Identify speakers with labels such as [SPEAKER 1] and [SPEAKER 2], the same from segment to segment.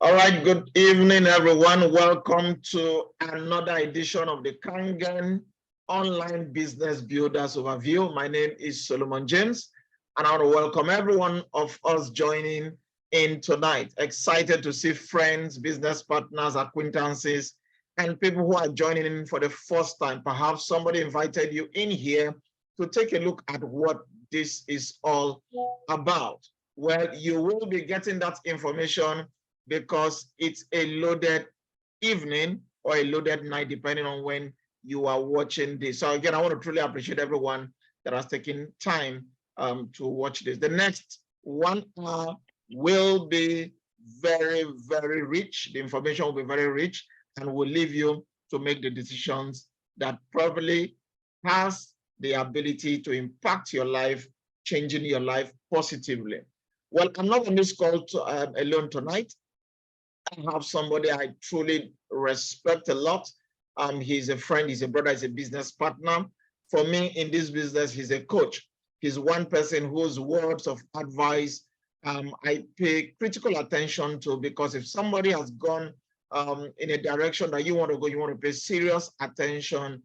[SPEAKER 1] All right, good evening, everyone. Welcome to another edition of the Kangen Online Business Builders Overview. My name is Solomon James, and I want to welcome everyone of us joining in tonight. Excited to see friends, business partners, acquaintances, and people who are joining in for the first time. Perhaps somebody invited you in here to take a look at what this is all about. Well, you will be getting that information because it's a loaded evening or a loaded night, depending on when you are watching this. So again, I want to truly appreciate everyone that has taken time to watch this. The next 1 hour will be very, very rich. The information will be very rich and will leave you to make the decisions that probably has the ability to impact your life, changing your life positively. Well, I'm not on this call alone tonight. I have somebody I truly respect a lot. He's a friend, he's a brother, he's a business partner. For me, in this business, he's a coach. He's one person whose words of advice I pay critical attention to, because if somebody has gone in a direction that you want to go, you want to pay serious attention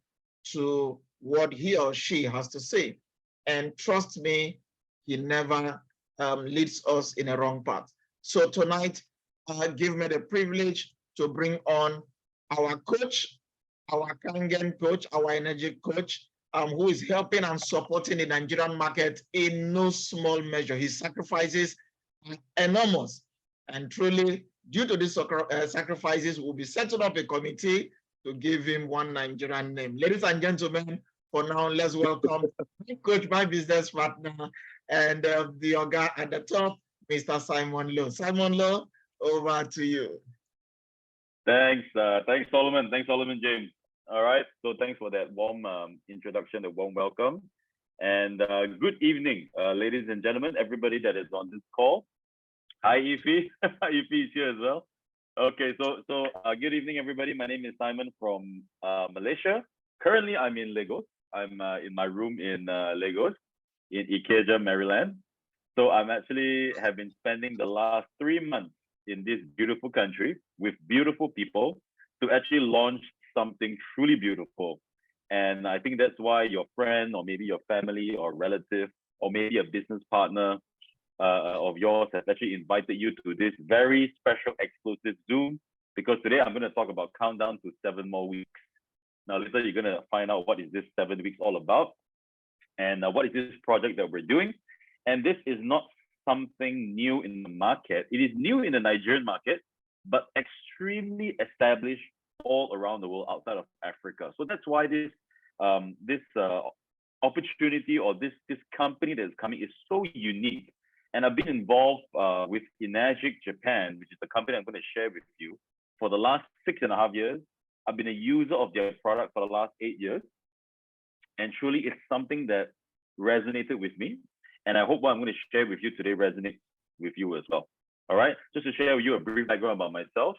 [SPEAKER 1] to what he or she has to say. And trust me, he never leads us in a wrong path. So tonight, give me the privilege to bring on our coach, our Kangen coach, our energy coach, who is helping and supporting the Nigerian market in no small measure. His sacrifices are enormous. And truly, due to these sacrifices, we'll be setting up a committee to give him one Nigerian name. Ladies and gentlemen, for now, let's welcome my coach, my business partner, and the Oga at the top, Mr. Simon Lowe. Simon Lowe, over to you.
[SPEAKER 2] Thanks, Solomon. Thanks, Solomon James. All right. So thanks for that warm introduction, a warm welcome, and good evening, ladies and gentlemen, everybody that is on this call. Hi, Ify. Ify is here as well. Okay. So good evening, everybody. My name is Simon from Malaysia. Currently, I'm in Lagos. I'm in my room in Lagos, in Ikeja, Maryland. So I'm actually have been spending the last 3 months in this beautiful country with beautiful people to actually launch something truly beautiful. And I think that's why your friend or maybe your family or relative or maybe a business partner of yours has actually invited you to this very special exclusive Zoom, because today I'm going to talk about countdown to 7 more weeks. Now, later you're going to find out what is this 7 weeks all about and what is this project that we're doing. And this is not something new in the market. It is new in the Nigerian market, but extremely established all around the world outside of Africa. So that's why this opportunity or this company that is coming is so unique. And I've been involved with Enagic Japan, which is the company I'm going to share with you, for the last 6.5 years. I've been a user of their product for the last 8 years. And truly, it's something that resonated with me. And I hope what I'm going to share with you today resonates with you as well. All right. Just to share with you a brief background about myself.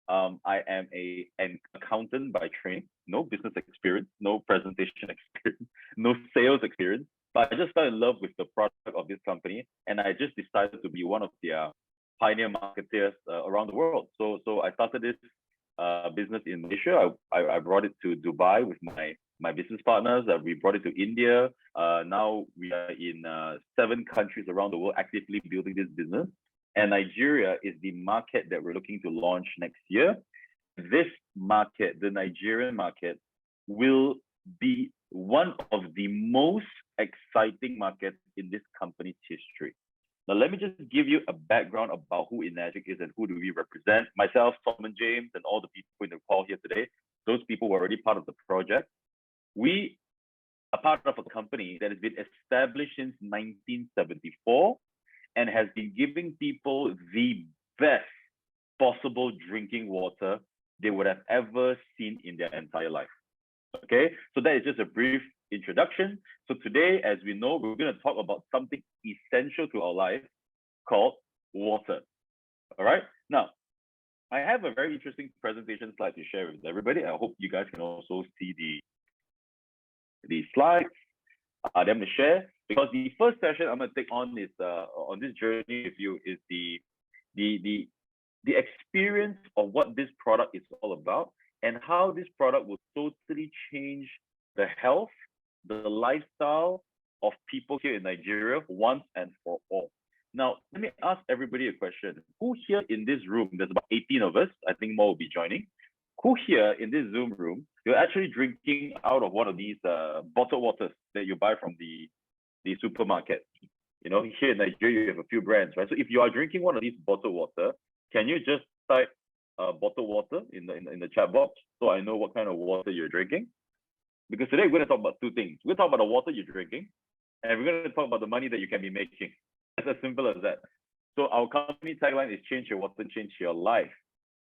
[SPEAKER 2] I am an accountant by training, no business experience, no presentation experience, no sales experience. But I just fell in love with the product of this company, and I just decided to be one of their pioneer marketeers around the world. So I started this business in Malaysia. I brought it to Dubai with my business partners. We brought it to India. Now we are in 7 countries around the world actively building this business. And Nigeria is the market that we're looking to launch next year. This market, the Nigerian market, will be one of the most exciting markets in this company's history. Now, let me just give you a background about who Enagic is and who do we represent. Myself, Solomon James, and all the people in the call here today. Those people were already part of the project. We are part of a company that has been established since 1974 and has been giving people the best possible drinking water they would have ever seen in their entire life. Okay, so that is just a brief introduction. So today, as we know, we're going to talk about something essential to our life called water. All right, now I have a very interesting presentation slide to share with everybody. I hope you guys can also see the slides that I'm going to share, because the first session I'm going to take on is on this journey with you is the the experience of what this product is all about and how this product will totally change the health, the lifestyle of people here in Nigeria once and for all. Now, let me ask everybody a question. Who here in this room, there's about 18 of us, I think more will be joining. Who here in this Zoom room, you're actually drinking out of one of these bottled waters that you buy from the supermarket? You know, here in Nigeria, you have a few brands, right? So if you are drinking one of these bottled water, can you just type bottled water in the chat box so I know what kind of water you're drinking? Because today we're going to talk about two things. We're going to talk about the water you're drinking, and we're going to talk about the money that you can be making. It's as simple as that. So our company tagline is change your water, change your life.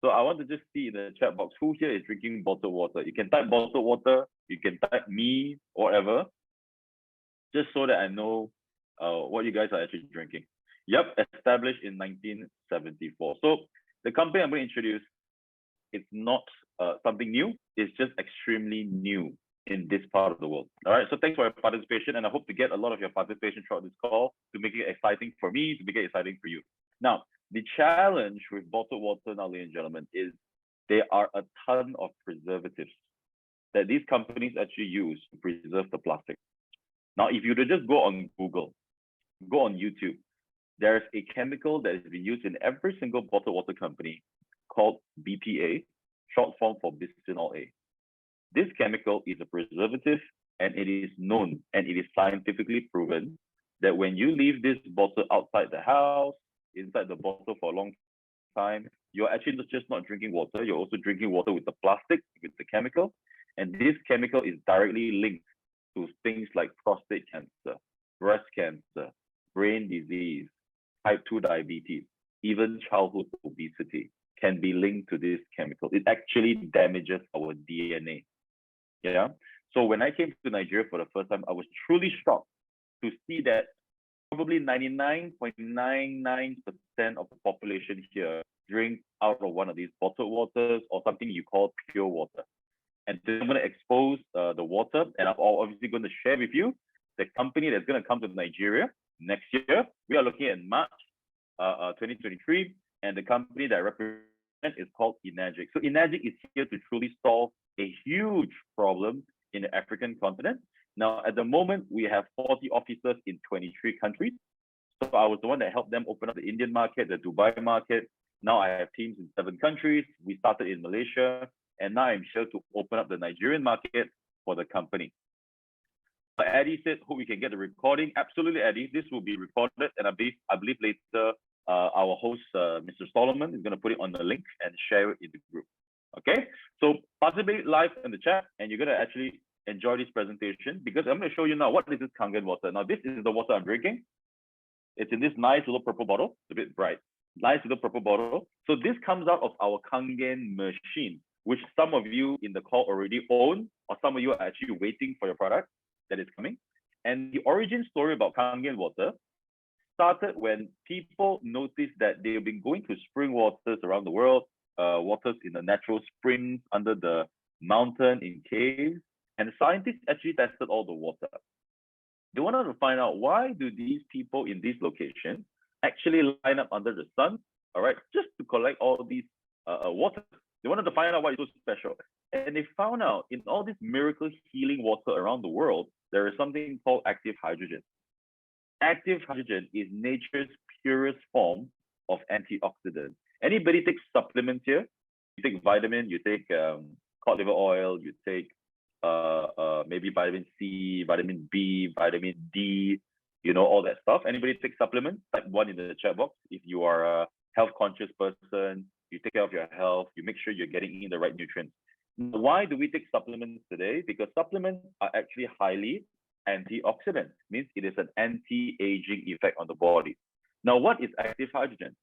[SPEAKER 2] So I want to just see in the chat box who here is drinking bottled water. You can type bottled water, you can type me, whatever, just so that I know what you guys are actually drinking. Yep, established in 1974. So the company I'm going to introduce, it's not something new. It's just extremely new in this part of the world. All right, so thanks for your participation, and I hope to get a lot of your participation throughout this call to make it exciting for me, to make it exciting for you. Now, the challenge with bottled water now, ladies and gentlemen, is there are a ton of preservatives that these companies actually use to preserve the plastic. Now, if you were to just go on Google, go on YouTube, there's a chemical that has been used in every single bottled water company called BPA, short form for bisphenol A. This chemical is a preservative, and it is known and it is scientifically proven that when you leave this bottle outside the house, inside the bottle for a long time, you're actually just not drinking water, you're also drinking water with the plastic, with the chemical. And this chemical is directly linked to things like prostate cancer, breast cancer, brain disease, type 2 diabetes, even childhood obesity can be linked to this chemical. It actually damages our DNA. Yeah. So when I came to Nigeria for the first time, I was truly shocked to see that probably 99.99% of the population here drink out of one of these bottled waters or something you call pure water. And then I'm going to expose the water, and I'm obviously going to share with you the company that's going to come to Nigeria next year. We are looking at March 2023, and the company that I represent is called Enagic. So Enagic is here to truly solve a huge problem in the African continent. Now, at the moment, we have 40 offices in 23 countries. So I was the one that helped them open up the Indian market, the Dubai market. Now I have teams in 7 countries. We started in Malaysia, and now I'm here to open up the Nigerian market for the company. Eddie said, hope we can get the recording. Absolutely, Eddie. This will be recorded, and I believe later our host, Mr. Solomon, is going to put it on the link and share it in the group. Okay, so participate live in the chat, and you're going to actually enjoy this presentation because I'm going to show you now what is this Kangen water. Now, this is the water I'm drinking. It's in this nice little purple bottle, a bit bright. Nice little purple bottle. So this comes out of our Kangen machine, which some of you in the call already own, or some of you are actually waiting for your product that is coming. And the origin story about Kangen water started when people noticed that they've been going to spring waters around the world, waters in the natural springs under the mountain in caves, and scientists actually tested all the water. They wanted to find out, why do these people in these locations actually line up under the sun, all right, just to collect all these water. They wanted to find out why it's so special. And they found out in all this miracle healing water around the world, there is something called active hydrogen. Active hydrogen is nature's purest form of antioxidant. Anybody take supplements here? You take vitamin, you take cod liver oil, you take maybe vitamin C, vitamin B, vitamin D, you know, all that stuff. Anybody take supplements? Type 1 in the chat box. If you are a health conscious person, you take care of your health, you make sure you're getting in the right nutrients. Why do we take supplements today? Because supplements are actually highly antioxidant, means it is an anti-aging effect on the body. Now, what is active hydrogen?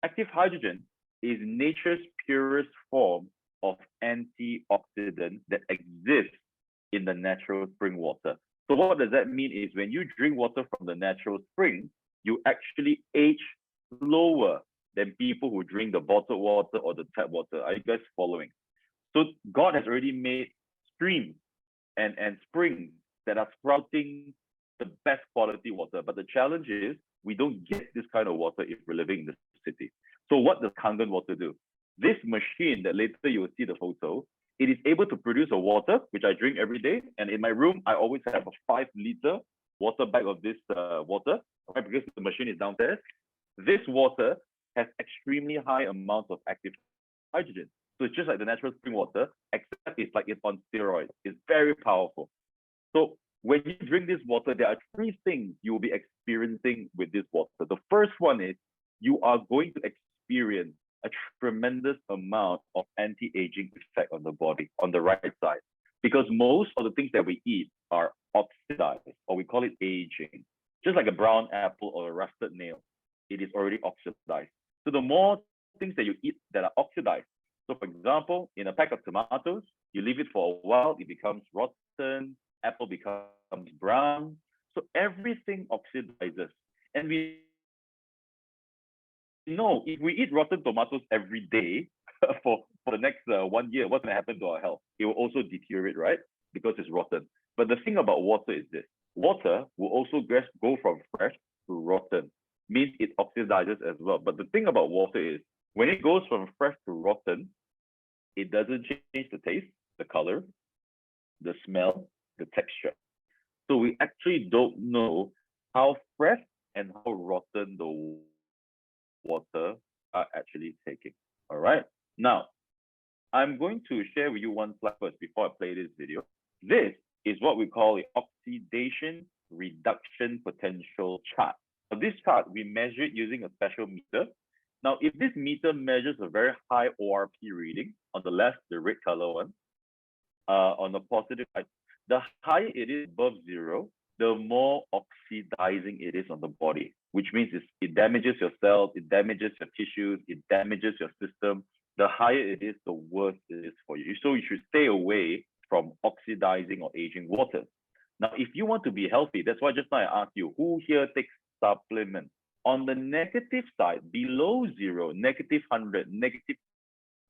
[SPEAKER 2] Active hydrogen is nature's purest form of antioxidant that exists in the natural spring water. So what does that mean is when you drink water from the natural spring, you actually age slower than people who drink the bottled water or the tap water. Are you guys following? So God has already made streams and springs that are sprouting the best quality water. But the challenge is We don't get this kind of water if we're living in the city. So what does Kangen Water do? This machine that later you will see the photo, it is able to produce a water, which I drink every day. And in my room, I always have a 5-liter water bag of this water, right? Because the machine is downstairs. This water has extremely high amounts of active hydrogen. So it's just like the natural spring water, except it's like it's on steroids. It's very powerful. So when you drink this water, there are 3 things you will be experiencing with this water. The first one is you are going to experience a tremendous amount of anti-aging effect on the body, on the right side. Because most of the things that we eat are oxidized, or we call it aging. Just like a brown apple or a rusted nail, it is already oxidized. So the more things that you eat that are oxidized, so for example, in a pack of tomatoes, you leave it for a while, it becomes rotten, apple becomes brown. So everything oxidizes. And we know if we eat rotten tomatoes every day for the next 1 year, what's going to happen to our health? It will also deteriorate, right? Because it's rotten. But the thing about water is this. Water will also go from fresh to rotten. Means it oxidizes as well. But the thing about water is when it goes from fresh to rotten, it doesn't change the taste, the color, the smell, the texture. So we actually don't know how fresh and how rotten the water are actually taking. All right. Now, I'm going to share with you one slide first before I play this video. This is what we call the oxidation reduction potential chart. Now, this chart, we measure it using a special meter. Now, if this meter measures a very high ORP reading, on the left, the red color one, on the positive side, the higher it is above 0, the more oxidizing it is on the body, which means it damages your cells, it damages your tissues, it damages your system. The higher it is, the worse it is for you. So you should stay away from oxidizing or aging water. Now, if you want to be healthy, that's why just now I asked you, who here takes supplements? On the negative side, below 0, negative 100, negative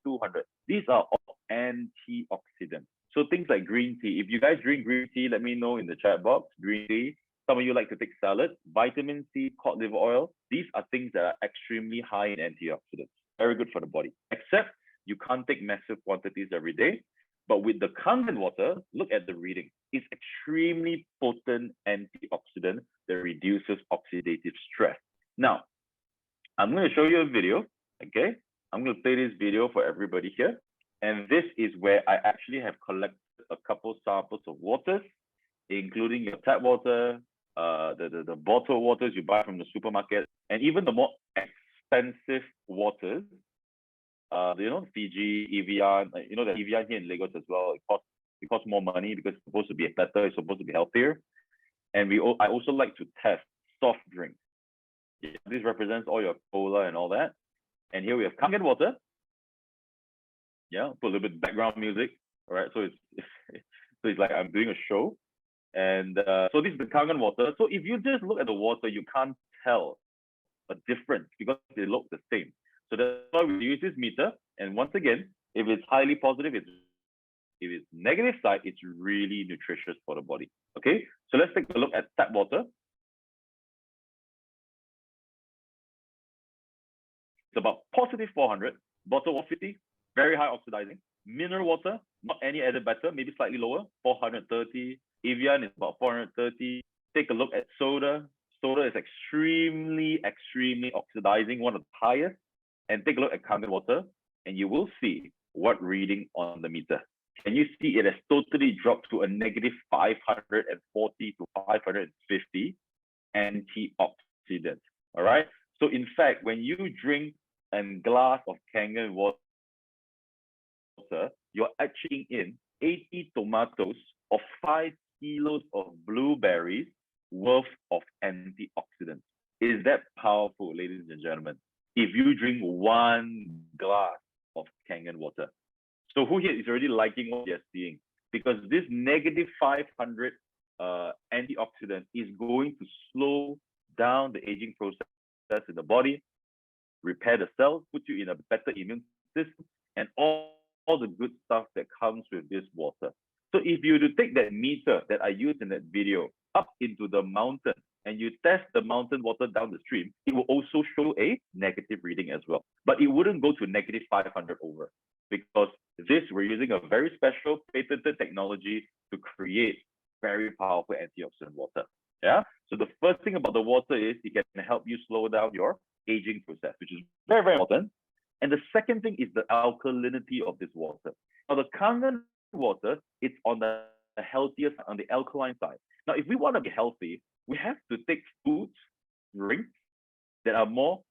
[SPEAKER 2] 200, these are all antioxidants. So things like green tea. If you guys drink green tea, let me know in the chat box. Green tea. Some of you like to take salad. Vitamin C, cod liver oil. These are things that are extremely high in antioxidants. Very good for the body. Except you can't take massive quantities every day. But with the Kangen water, look at the reading. It's extremely potent antioxidant that reduces oxidative stress. Now, I'm going to show you a video. Okay, I'm going to play this video for everybody here. And this is where I actually have collected a couple samples of waters, including your tap water, the bottled waters you buy from the supermarket, and even the more expensive waters. Fiji, Evian, the Evian here in Lagos as well. It costs more money because it's supposed to be better, it's supposed to be healthier. And I also like to test soft drinks. Yeah, this represents all your cola and all that. And here we have Kangen water. Yeah, put a little bit of background music. All right, so it's like I'm doing a show. And so this is the Kangen water. So if you just look at the water, you can't tell a difference because they look the same. So that's why we use this meter. And once again, if it's highly positive, if it's negative side, it's really nutritious for the body. Okay, so let's take a look at tap water. It's about positive 400, bottle 150, very high oxidizing. Mineral water, not any added better, maybe slightly lower, 430. Evian is about 430. Take a look at soda. Soda is extremely, extremely oxidizing, one of the highest. And take a look at Kangen water, and you will see what reading on the meter. Can you see it has totally dropped to a negative 540 to 550 antioxidant? All right. So in fact, when you drink a glass of Kangen water, you're actually in 80 tomatoes or 5 kilos of blueberries worth of antioxidants. Is that powerful, ladies and gentlemen? If you drink 1 glass of Kangen water. So who here is already liking what you're seeing? Because this negative 500 antioxidant is going to slow down the aging process in the body, repair the cells, put you in a better immune system, and all the good stuff that comes with this water. So if you were to take that meter that I used in that video up into the mountain and you test the mountain water down the stream, it will also show a negative reading as well. But it wouldn't go to negative 500 over, because this, we're using a very special patented technology to create very powerful antioxidant water. Yeah. So the first thing about the water is it can help you slow down your aging process, which is very, very important. And the second thing is the alkalinity of this water. Now, the Kangen water, it's on the healthier side, on the alkaline side. Now, if we want to be healthy, we have to take foods, drinks that are more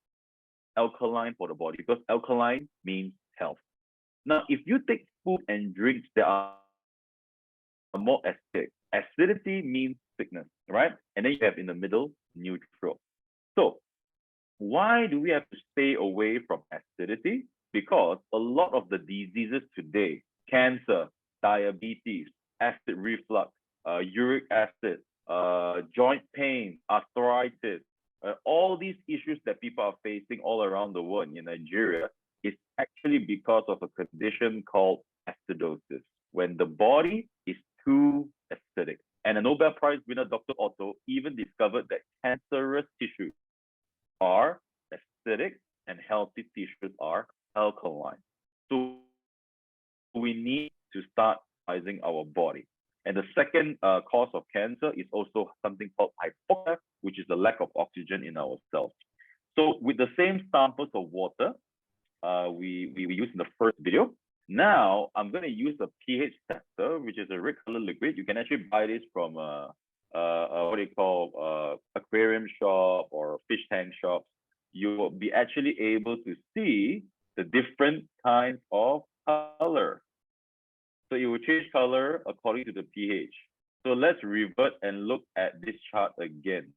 [SPEAKER 2] alkaline for the body, because alkaline means health. Now, if you take food and drinks that are more acidic, acidity means sickness, right? And then you have in the middle, neutral. So why do we have to stay away from acidity? Because a lot of the diseases today, cancer, diabetes, acid reflux, uric acid, joint pain, arthritis, all these issues that people are facing all around the world in Nigeria is actually because of a condition called acidosis, when the body is too acidic. And a Nobel Prize winner, Dr. Otto, even discovered that cancerous tissues are acidic and healthy tissues are alkaline. So we need to start sizing our body. And the second cause of cancer is also something called hypoxia, which is the lack of oxygen in our cells. So with the same samples of water we used in the first video, now I'm going to use a pH tester, which is a red color liquid. You can actually buy this from what do you call aquarium shop or fish tank shops. You will be actually able to see the different kinds of color. So it will change color according to the pH. So let's revert and look at this chart again.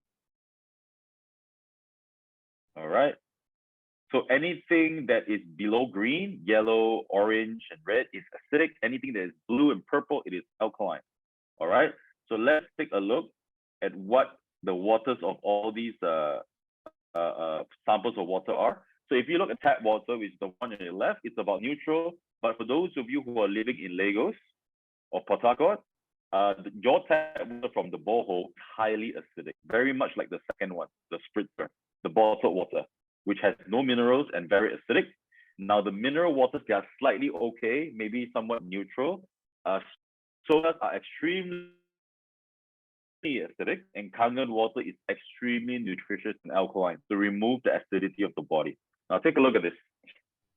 [SPEAKER 2] All right. So anything that is below green, yellow, orange, and red is acidic. Anything that is blue and purple, it is alkaline. All right. So let's take a look at what the waters of all these samples of water are. So if you look at tap water, which is the one on your left, it's about neutral. But for those of you who are living in Lagos or Port Harcourt, your tap water from the borehole is highly acidic, very much like the second one, the spritzer, the bottled water, which has no minerals and very acidic. Now the mineral waters, they are slightly okay, maybe somewhat neutral. Sodas are extremely acidic, and Kangen water is extremely nutritious and alkaline to remove the acidity of the body. Now take a look at this.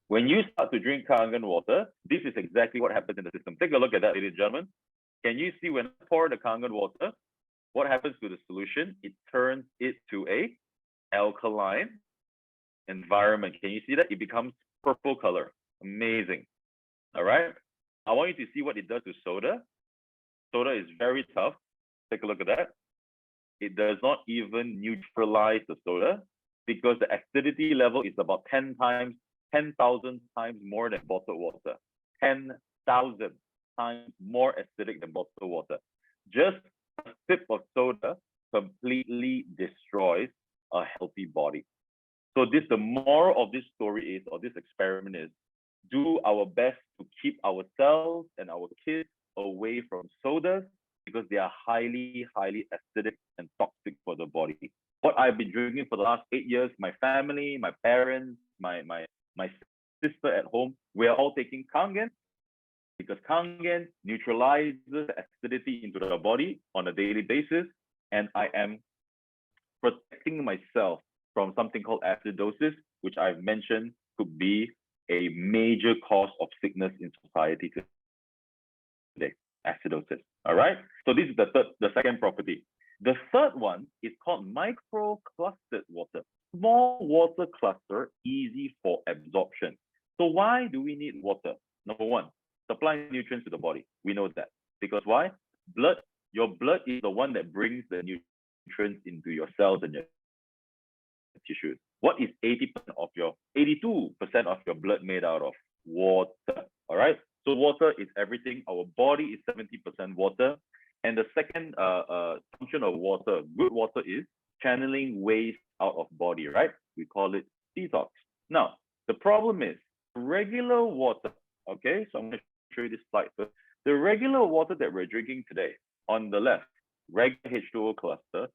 [SPEAKER 2] When you start to drink Kangen water, this is exactly what happens in the system. Take a look at that, ladies and gentlemen. Can you see when I pour the Kangen water, what happens to the solution? It turns it to a alkaline environment. Can you see that? It becomes purple color. Amazing. All right. I want you to see what it does to soda. Soda is very tough. Take a look at that. It does not even neutralize the soda because the acidity level is about 10,000 times more than bottled water. 10,000 times more acidic than bottled water. Just a sip of soda completely destroys a healthy body. So the moral of this story is, or this experiment is, do our best to keep ourselves and our kids away from sodas because they are highly, highly acidic and toxic for the body. What I've been drinking for the last 8 years, my family, my parents, my sister at home, we are all taking Kangen because Kangen neutralizes acidity into the body on a daily basis, and I am protecting myself from something called acidosis, which I've mentioned could be a major cause of sickness in society today. Acidosis. All right. So this is the second property. The third one is called microclustered water. Small water cluster, easy for absorption. So why do we need water? Number one, supply nutrients to the body. We know that. Because why? Your blood is the one that brings the nutrients into your cells and your tissues. What is 82% of your blood made out of? Water. All right. So water is everything. Our body is 70% water. And the second function of water, good water, is channeling waste out of body, right? We call it detox. Now, the problem is regular water, okay? So I'm going to show you this slide first. The regular water that we're drinking today, on the left, regular H2O cluster,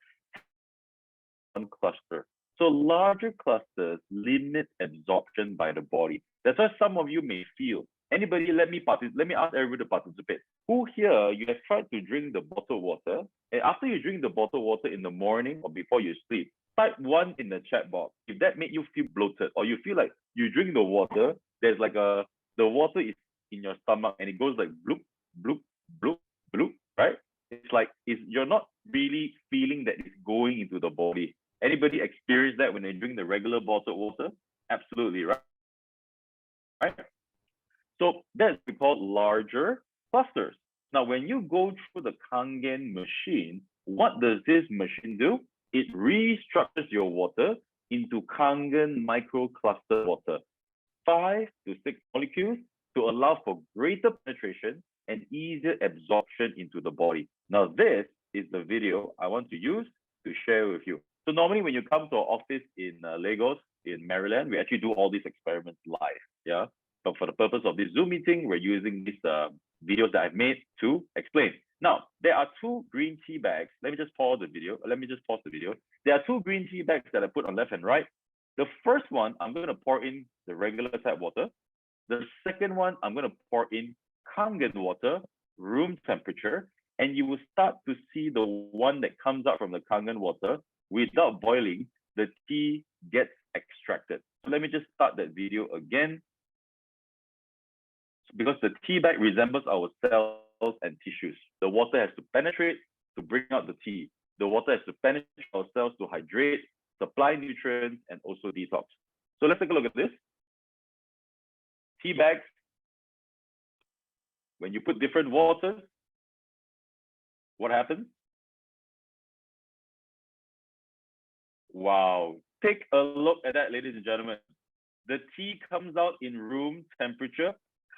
[SPEAKER 2] cluster. So larger clusters limit absorption by the body. That's why some of you may feel. Anybody, let me ask everybody to participate. Who here, you have tried to drink the bottled water, and after you drink the bottled water in the morning or before you sleep, type 1 in the chat box. If that made you feel bloated, or you feel like you drink the water, there's like the water is in your stomach and it goes like bloop, bloop, bloop, bloop, right? It's like you're not really feeling that it's going into the body. Anybody experience that when they drink the regular bottled water? Absolutely, right? So that's called larger clusters. Now, when you go through the Kangen machine, what does this machine do? It restructures your water into Kangen microcluster water, 5 to 6 molecules to allow for greater penetration and easier absorption into the body. Now, this is the video I want to use to share with you. So normally when you come to our office in Lagos, in Maryland, we actually do all these experiments live, yeah? But for the purpose of this Zoom meeting, we're using these videos that I've made to explain. Now, there are 2 green tea bags. Let me just pause the video. There are 2 green tea bags that I put on left and right. The first one, I'm going to pour in the regular tap water. The second one, I'm going to pour in Kangen water, room temperature, and you will start to see the one that comes out from the Kangen water without boiling, the tea gets extracted. So let me just start that video again. Because the tea bag resembles our cells and tissues. The water has to penetrate to bring out the tea. The water has to penetrate our cells to hydrate, supply nutrients, and also detox. So let's take a look at this. Tea bags, when you put different waters, what happens? Wow, take a look at that, ladies and gentlemen. The tea comes out in room temperature,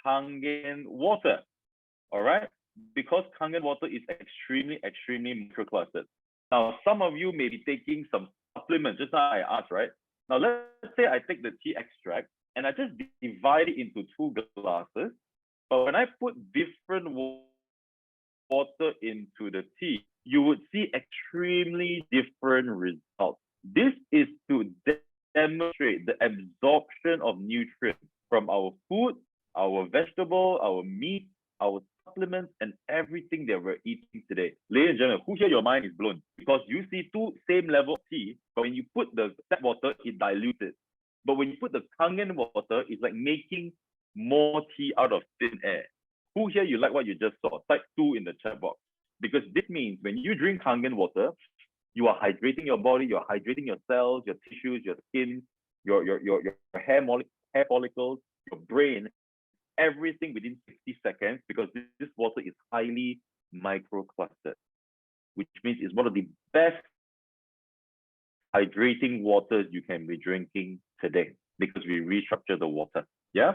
[SPEAKER 2] Kangen water, all right? Because Kangen water is extremely microclustered. Now, some of you may be taking some supplements, just now I asked, right? Now, let's say I take the tea extract and I just divide it into 2 glasses, but when I put different water into the tea, you would see extremely different results. This is to demonstrate the absorption of nutrients from our food, our vegetable, our meat, our supplements, and everything that we're eating today. Ladies and gentlemen, who here your mind is blown? Because you see 2 same level of tea, but when you put the tap water, it dilutes it. But when you put the Kangen water, it's like making more tea out of thin air. Who here you like what you just saw? Type 2 in the chat box. Because this means when you drink Kangen water, you are hydrating your body, you're hydrating your cells, your tissues, your skin, your hair follicles, your brain, everything within 60 seconds, because this water is highly microclustered, which means it's one of the best hydrating waters you can be drinking today, because we restructure the water. Yeah.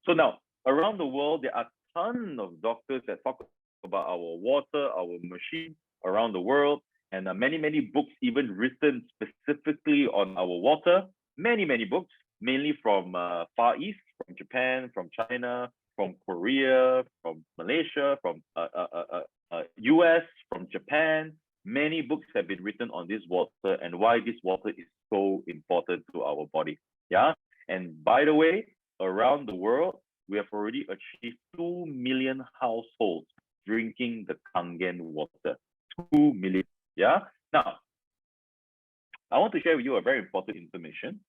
[SPEAKER 2] So now around the world, there are tons of doctors that talk about our water, our machine around the world, and many books even written specifically on our water. Many books, mainly from Far East, from Japan, from China, from Korea, from Malaysia, from US, from Japan. Many books have been written on this water and why this water is so important to our body. Yeah. And by the way, around the world, we have already achieved 2 million households drinking the Kangen water. 2 million. Yeah. Now, I want to share with you a very important information,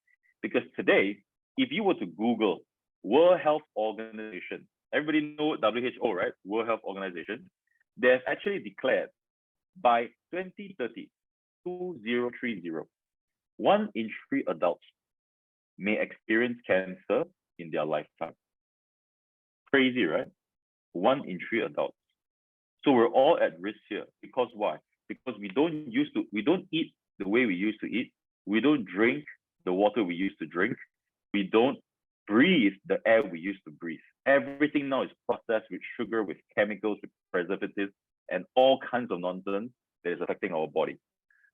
[SPEAKER 2] because today, if you were to Google World Health Organization, everybody know WHO, right? World Health Organization. They have actually declared by 2030, 2030, 1 in 3 adults may experience cancer in their lifetime. Crazy, right? 1 in 3 adults. So we're all at risk here. Because why? Because we don't eat the way we used to eat. We don't drink the water we used to drink. We don't breathe the air we used to breathe. Everything now is processed with sugar, with chemicals, with preservatives, and all kinds of nonsense that is affecting our body.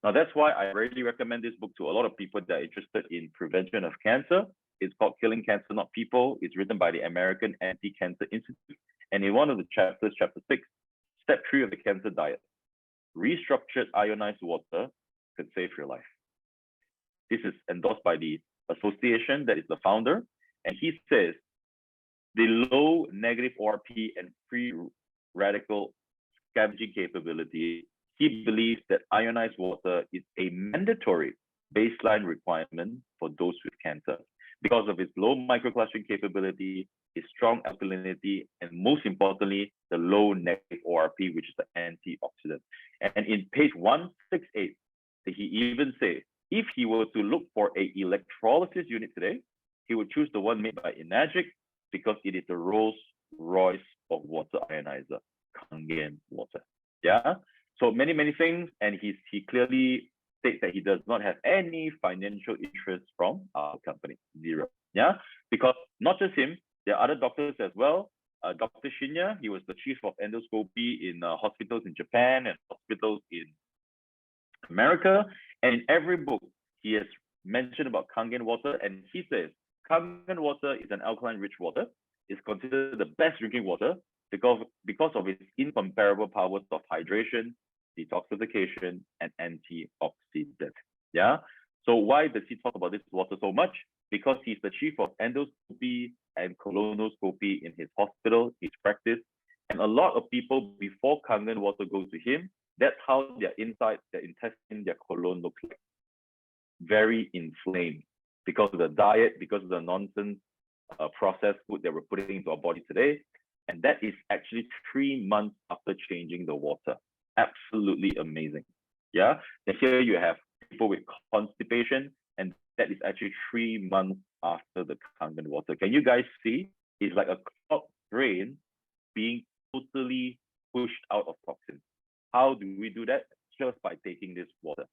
[SPEAKER 2] Now, that's why I really recommend this book to a lot of people that are interested in prevention of cancer. It's called Killing Cancer, Not People. It's written by the American Anti-Cancer Institute. And in one of the chapters, chapter 6, step 3 of the cancer diet, restructured ionized water could save your life. This is endorsed by the association that is the founder. And he says the low negative ORP and free radical scavenging capability, he believes that ionized water is a mandatory baseline requirement for those with cancer because of its low microclustering capability, its strong alkalinity, and most importantly, the low negative ORP, which is the antioxidant. And in page 168, he even says, if he were to look for a electrolysis unit today, he would choose the one made by Enagic because it is the Rolls Royce of water ionizer, Kangen Water. Yeah. So many things, and he clearly states that he does not have any financial interest from our company, zero. Yeah, because not just him, there are other doctors as well. Dr. Shinya, he was the chief of endoscopy in hospitals in Japan and hospitals in America. And in every book, he has mentioned about Kangen water, and he says Kangen water is an alkaline-rich water. It's considered the best drinking water because of its incomparable powers of hydration, detoxification, and antioxidant. Yeah. So why does he talk about this water so much? Because he's the chief of endoscopy and colonoscopy in his hospital, his practice. And a lot of people, before Kangen water goes to him, that's how their inside, their intestine, their colon looks like. Very inflamed because of the diet, because of the nonsense processed food that we're putting into our body today. And that is actually 3 months after changing the water. Absolutely amazing. Yeah. And here you have people with constipation, and that is actually 3 months after the Kangen water. Can you guys see? It's like a clogged drain being totally pushed out of toxins. How do we do that? Just by taking this water.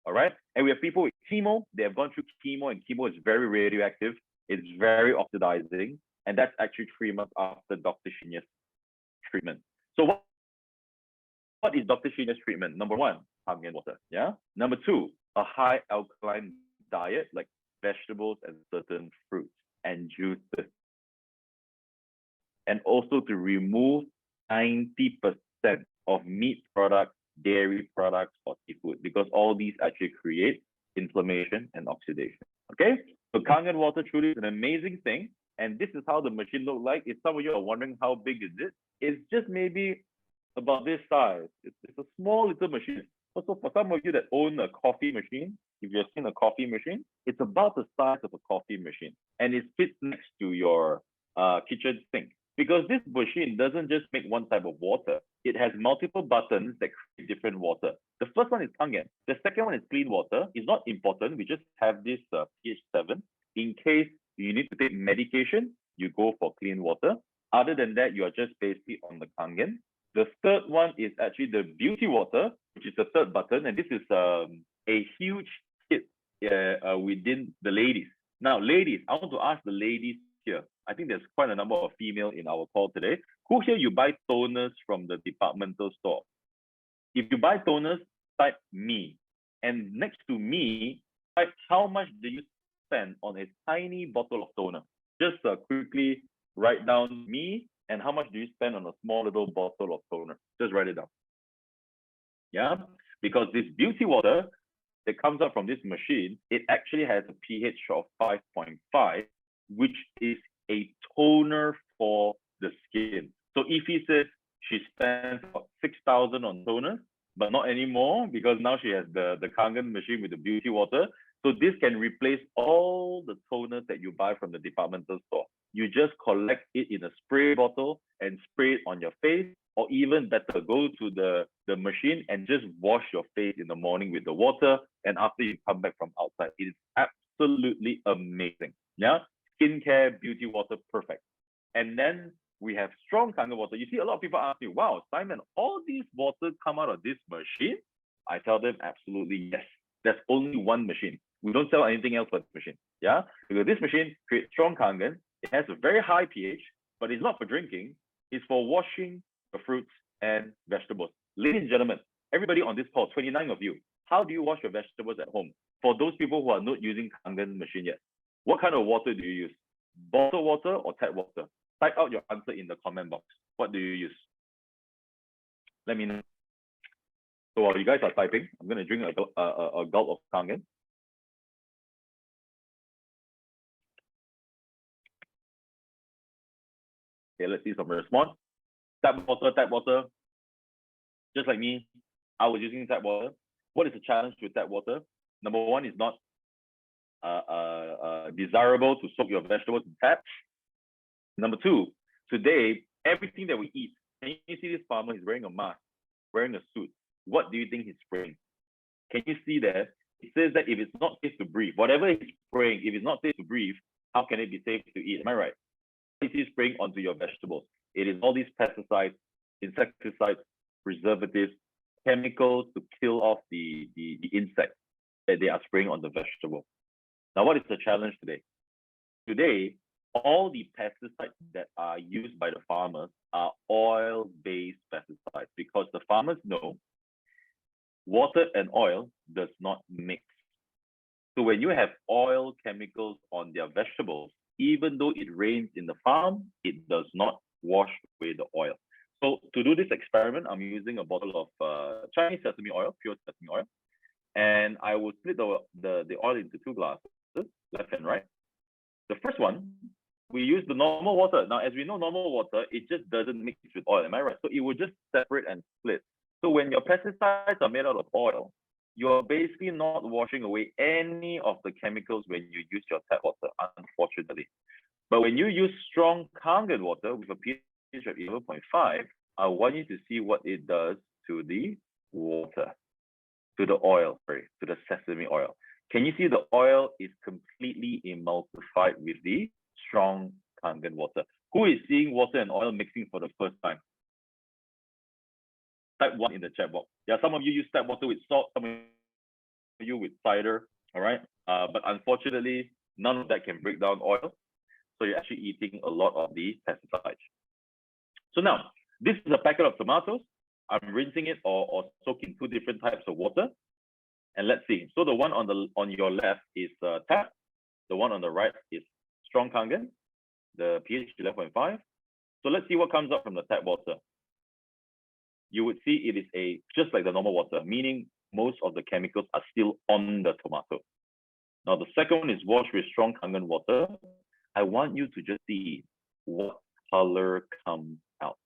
[SPEAKER 2] All right. And we have people with chemo. They have gone through chemo, and chemo is very radioactive. It's very oxidizing. And that's actually 3 months after Dr. Shinya's treatment. So what is Dr. Shinya's treatment? Number one, Kangen water. Yeah. Number two, a high alkaline diet like vegetables and certain fruits and juices. And also to remove 90% of meat products, dairy products, or seafood, because all these actually create inflammation and oxidation. Okay, so Kangen water truly is an amazing thing, and this is how the machine looks like. If some of you are wondering how big is it, it's just maybe about this size. It's a small little machine. Also, for some of you that own a coffee machine, if you've seen a coffee machine, it's about the size of a coffee machine, and it fits next to your kitchen sink. Because this machine doesn't just make one type of water. It has multiple buttons that create different water. The first one is Kangen. The second one is clean water. It's not important. We just have this pH 7. In case you need to take medication, you go for clean water. Other than that, you are just basically on the Kangen. The third one is actually the beauty water, which is the third button. And this is a huge hit within the ladies. Now, ladies, I want to ask the ladies here. I think there's quite a number of female in our call today. Who here you buy toners from the departmental store? If you buy toners, type me. And next to me, type how much do you spend on a tiny bottle of toner? Just quickly write down me and how much do you spend on a small little bottle of toner? Just write it down. Yeah, because this beauty water that comes out from this machine, it actually has a pH of 5.5, which is a toner for the skin. So if he says she spends 6,000 on toner, but not anymore because now she has the Kangen machine with the beauty water. So this can replace all the toners that you buy from the departmental store. You just collect it in a spray bottle and spray it on your face, or even better, go to the machine and just wash your face in the morning with the water. And after you come back from outside, it is absolutely amazing. Yeah. Skincare, beauty water, perfect. And then we have strong Kangen water. You see, a lot of people ask me, wow, Simon, all these waters come out of this machine? I tell them, absolutely yes. There's only one machine. We don't sell anything else but this machine. Yeah? Because this machine creates strong Kangen. It has a very high pH, but it's not for drinking. It's for washing the fruits and vegetables. Ladies and gentlemen, everybody on this call, 29 of you, how do you wash your vegetables at home? For those people who are not using Kangen machine yet, what kind of water do you use? Bottled water or tap water? Type out your answer in the comment box. What do you use? Let me know. So while you guys are typing, I'm going to drink a gulp of Kangen. Okay, let's see some response. Tap water. Just like me, I was using tap water. What is the challenge with tap water? Number one, is not desirable to soak your vegetables in tap. Number two, today, everything that we eat, can you see this farmer? He's wearing a mask, wearing a suit. What do you think he's spraying? Can you see that? It says that if it's not safe to breathe, whatever he's spraying, if it's not safe to breathe, how can it be safe to eat? Am I right? What is he spraying onto your vegetables? It is all these pesticides, insecticides, preservatives, chemicals to kill off the insects that they are spraying on the vegetable. Now, what is the challenge today? Today, all the pesticides that are used by the farmers are oil-based pesticides because the farmers know water and oil does not mix. So when you have oil chemicals on their vegetables, even though it rains in the farm, it does not wash away the oil. So to do this experiment, I'm using a bottle of Chinese sesame oil, pure sesame oil, and I will split the oil into 2 glasses, left and right. The first one, we use the normal water. Now, as we know, normal water, it just doesn't mix with oil, am I right? So it will just separate and split. So when your pesticides are made out of oil, you're basically not washing away any of the chemicals when you use your tap water, unfortunately. But when you use strong Kangen water with a pH of 11.5, I want you to see what it does to the water, to the oil, sorry, to the sesame oil. Can you see the oil is completely emulsified with the strong Kangen water? Who is seeing water and oil mixing for the first time? Type 1 in the chat box. Yeah, some of you use tap water with salt, some of you with cider, all right? But unfortunately, none of that can break down oil. So you're actually eating a lot of the pesticides. So now, this is a packet of tomatoes. I'm rinsing it or soaking 2 different types of water. And let's see. So the one on your left is tap. The one on the right is strong Kangen, the pH 11.5. So let's see what comes up from the tap water. You would see it is just like the normal water, meaning most of the chemicals are still on the tomato. Now the second one is washed with strong Kangen water. I want you to just see what color comes out.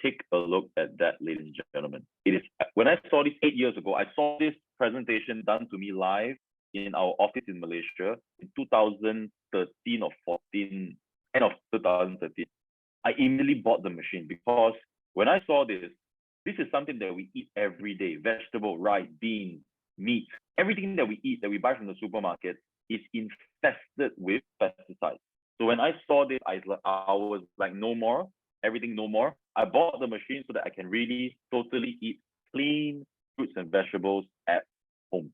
[SPEAKER 2] Take a look at that, ladies and gentlemen. It is, when I saw this 8 years ago, I saw this presentation done to me live in our office in Malaysia in 2013 or 14, end of 2013. I immediately bought the machine because when I saw this is something that we eat every day. Vegetable, rice, beans, meat, everything that we eat, that we buy from the supermarket is infested with pesticides. So when I saw this, I was like, no more, everything no more. I bought the machine so that I can really totally eat clean fruits and vegetables at home.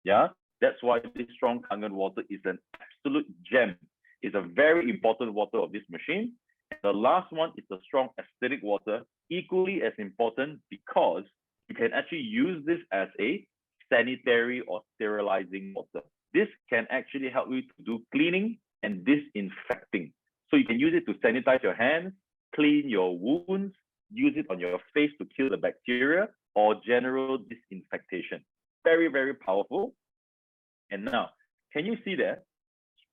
[SPEAKER 2] Yeah, that's why this strong Kangen water is an absolute gem. It's a very important water of this machine. And the last one is the strong acidic water, equally as important because you can actually use this as a sanitary or sterilizing water. This can actually help you to do cleaning and disinfecting. So you can use it to sanitize your hands, clean your wounds, use it on your face to kill the bacteria, or general disinfectation. Very, very powerful. And now, can you see there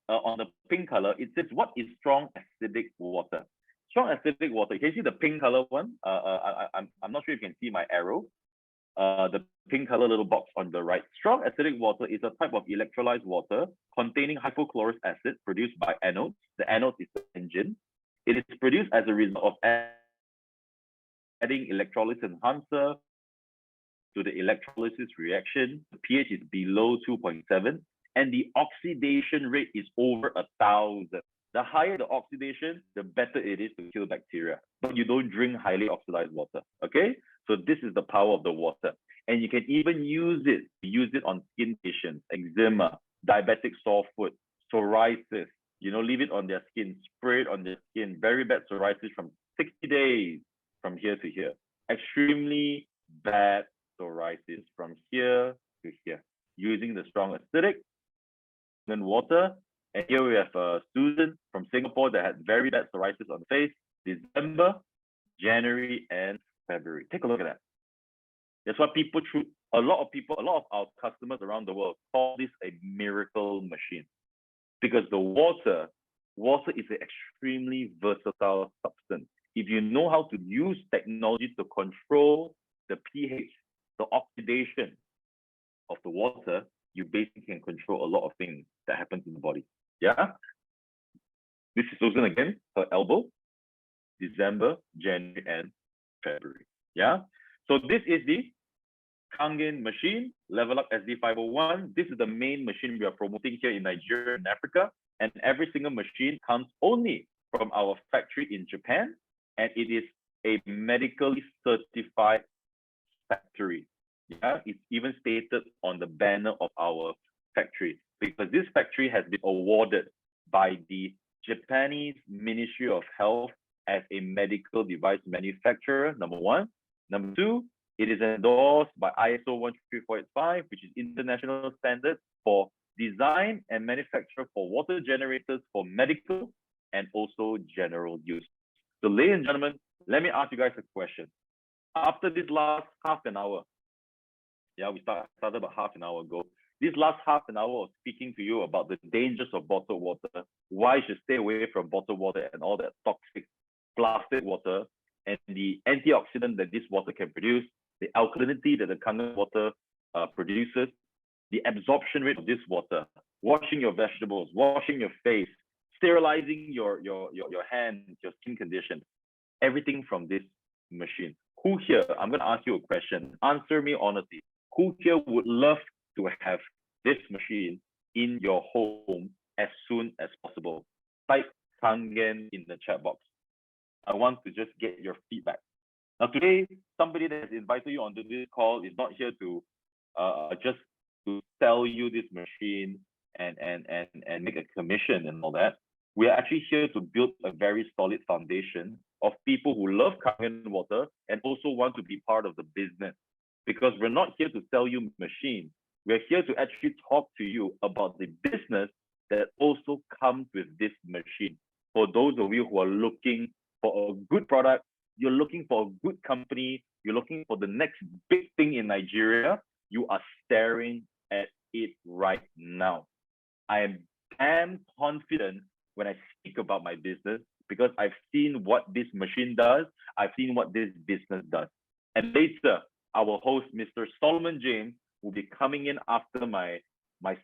[SPEAKER 2] on the pink color, it says, what is strong acidic water? Strong acidic water, can you see the pink color one? I'm not sure if you can see my arrow. The pink color little box on the right. Strong acidic water is a type of electrolyzed water containing hypochlorous acid produced by anodes. The anode is the engine. It is produced as a result of adding electrolysis enhancer to the electrolysis reaction. The pH is below 2.7 and the oxidation rate is over 1,000. The higher the oxidation, the better it is to kill bacteria. But you don't drink highly oxidized water, okay? So this is the power of the water. And you can even use it on skin patients, eczema, diabetic sore foot, psoriasis. You know, leave it on their skin, spray it on their skin. Very bad psoriasis from 60 days from here to here. Extremely bad psoriasis from here to here. Using the strong acidic and water. And here we have a student from Singapore that had very bad psoriasis on the face, December, January, and February. Take a look at that. That's why a lot of our customers around the world call this a miracle machine. Because the water water is an extremely versatile substance. If you know how to use technology to control the pH, the oxidation of the water, you basically can control a lot of things that happens in the body. Yeah. This is Susan again, her elbow, December, January, and February. Yeah. So this is the Kangen machine, Level Up SD501. This is the main machine we are promoting here in Nigeria and Africa. And every single machine comes only from our factory in Japan. And it is a medically certified factory. Yeah, it's even stated on the banner of our factory, because this factory has been awarded by the Japanese Ministry of Health as a medical device manufacturer, number one. Number two, it is endorsed by ISO 13485, which is international standard for design and manufacture for water generators for medical and also general use. So ladies and gentlemen, let me ask you guys a question. After this last half an hour, yeah, we started about half an hour ago. This last half an hour of speaking to you about the dangers of bottled water, why you should stay away from bottled water and all that toxic plastic water, and the antioxidant that this water can produce, the alkalinity that the Kangen water produces, the absorption rate of this water, washing your vegetables, washing your face, sterilizing your hands, your skin condition, everything from this machine. Who here, I'm going to ask you a question, answer me honestly. Who here would love to have this machine in your home as soon as possible? Type Kangen in the chat box. I want to just get your feedback. Now today, somebody that has invited you onto this call is not here to just to sell you this machine and make a commission and all that. We are actually here to build a very solid foundation of people who love Kangen water and also want to be part of the business. Because we're not here to sell you machines. We're here to actually talk to you about the business that also comes with this machine. For those of you who are looking for a good product, you're looking for a good company, you're looking for the next big thing in Nigeria, you are staring at it right now. I am damn confident when I speak about my business because I've seen what this machine does, I've seen what this business does. And later, our host, Mr. Solomon James, will be coming in after my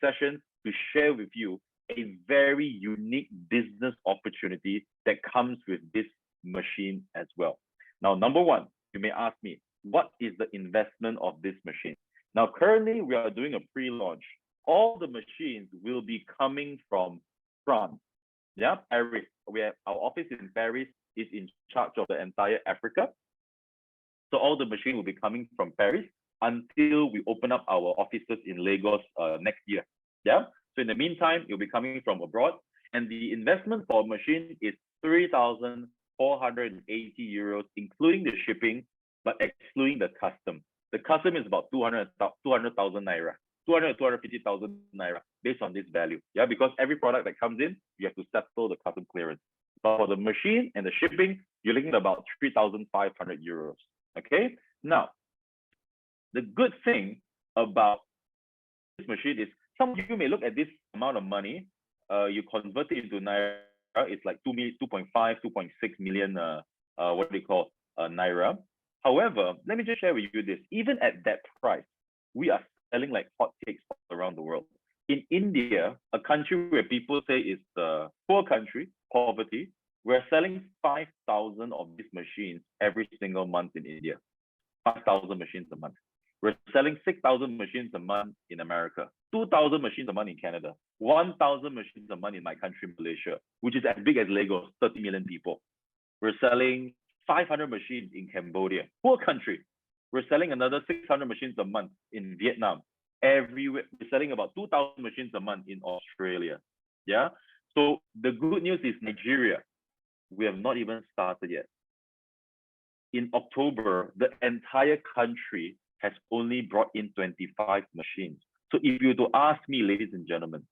[SPEAKER 2] session to share with you a very unique business opportunity that comes with this machine as well. Now, number one, you may ask me, what is the investment of this machine? Now, currently, we are doing a pre-launch. All the machines will be coming from France. Yeah, Paris. We have our office in Paris is in charge of the entire Africa. So all the machines will be coming from Paris until we open up our offices in Lagos next year. Yeah. So in the meantime, it'll be coming from abroad, and the investment for a machine is 3,480 euros, including the shipping, but excluding the custom. The custom is about 200,000 naira, 250,000 naira, based on this value. Yeah, because every product that comes in, you have to settle the custom clearance. But for the machine and the shipping, you're looking at about 3,500 euros. Okay. Now, the good thing about this machine is some of you may look at this amount of money, you convert it into naira, it's like 2.5, 2.6 million, what do you call naira. However, let me just share with you this. Even at that price, we are selling like hotcakes all around the world. In India, a country where people say it's a poor country, poverty, we're selling 5,000 of these machines every single month in India. 5,000 machines a month. We're selling 6,000 machines a month in America, 2,000 machines a month in Canada, 1,000 machines a month in my country, Malaysia, which is as big as Lagos, 30 million people. We're selling 500 machines in Cambodia, poor country. We're selling another 600 machines a month in Vietnam. Everywhere, we're selling about 2,000 machines a month in Australia. Yeah. So the good news is Nigeria, we have not even started yet. In October, the entire country has only brought in 25 machines. So if you were to ask me, ladies and gentlemen,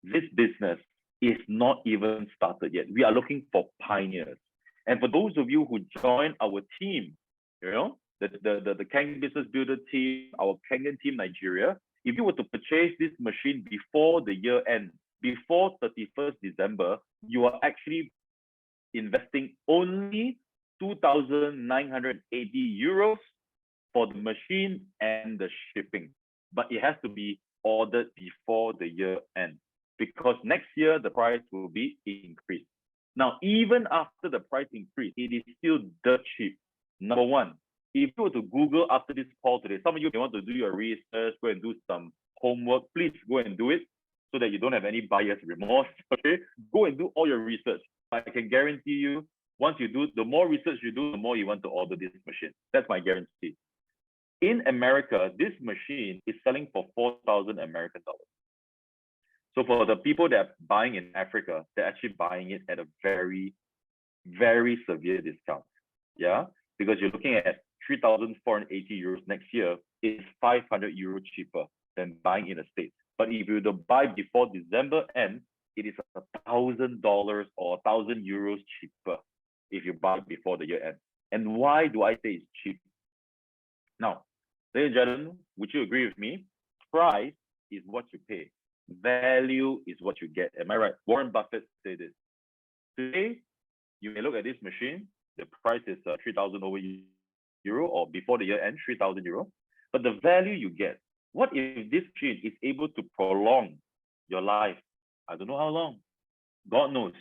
[SPEAKER 2] this business is not even started yet. We are looking for pioneers. And for those of you who join our team, you know, the Kangen Business Builder team, our Kangen team Nigeria, if you were to purchase this machine before the year end, before 31st December, you are actually investing only 2,980 euros for the machine and the shipping. But it has to be ordered before the year end, because next year the price will be increased. Now, even after the price increase, it is still dirt cheap. Number one, if you were to Google after this call today, some of you may want to do your research, go and do some homework, please go and do it so that you don't have any buyer's remorse, okay? Go and do all your research. I can guarantee you, once you do, the more research you do, the more you want to order this machine. That's my guarantee. In America, this machine is selling for 4,000 American dollars. So for the people that are buying in Africa, they're actually buying it at a very, very severe discount. Yeah, because you're looking at 3,480 euros next year. It's 500 euros cheaper than buying in the States. But if you do buy before December end, it is $1,000 or 1,000 euros cheaper if you buy before the year end. And why do I say it's cheap? Now, ladies and gentlemen, would you agree with me? Price is what you pay. Value is what you get. Am I right? Warren Buffett said this. Today, you may look at this machine. The price is 3,000 over euro, or before the year end, 3,000 euro. But the value you get, what if this machine is able to prolong your life? I don't know how long. God knows,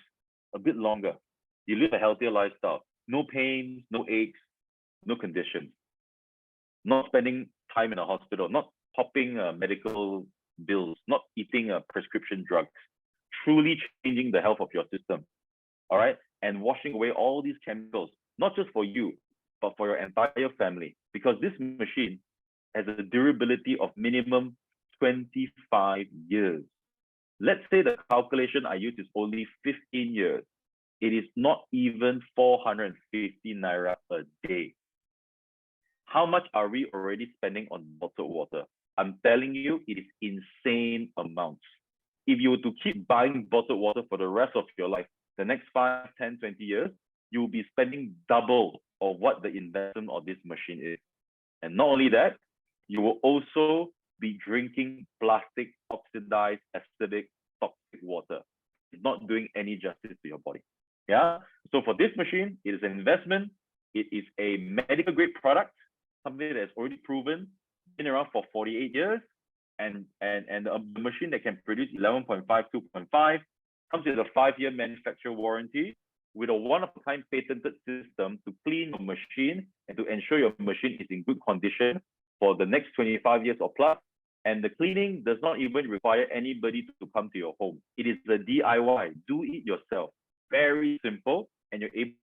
[SPEAKER 2] a bit longer. You live a healthier lifestyle. No pains, no aches, no conditions. Not spending time in a hospital, not popping medical bills, not eating prescription drugs, truly changing the health of your system, all right? And washing away all these chemicals, not just for you, but for your entire family, because this machine has a durability of minimum 25 years. Let's say the calculation I use is only 15 years. It is not even 450 naira a day. How much are we already spending on bottled water? I'm telling you, it is insane amounts. If you were to keep buying bottled water for the rest of your life, the next 5, 10, 20 years, you will be spending double of what the investment of this machine is. And not only that, you will also be drinking plastic, oxidized, acidic, toxic water. It's not doing any justice to your body. Yeah. So for this machine, it is an investment. It is a medical grade product, something that's already proven, been around for 48 years, and a machine that can produce 11.5, 2.5, comes with a 5-year manufacturer warranty, with a one-of-a-kind patented system to clean your machine and to ensure your machine is in good condition for the next 25 years or plus. And the cleaning does not even require anybody to come to your home. It is the DIY, do it yourself. Very simple, and you're able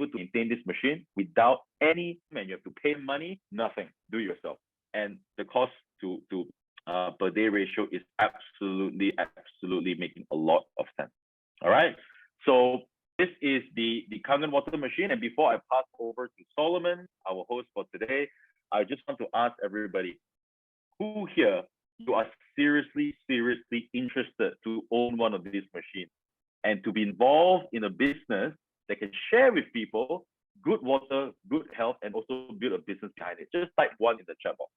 [SPEAKER 2] to maintain this machine without any, and you have to pay money, nothing, do it yourself. And the cost to per day ratio is absolutely making a lot of sense. All right. So this is the Kangen Water machine. And before I pass over to Solomon, our host for today, I just want to ask everybody, who here you are seriously interested to own one of these machines and to be involved in a business that can share with people good water, good health, and also build a business behind it? Just type 1 in the chat box.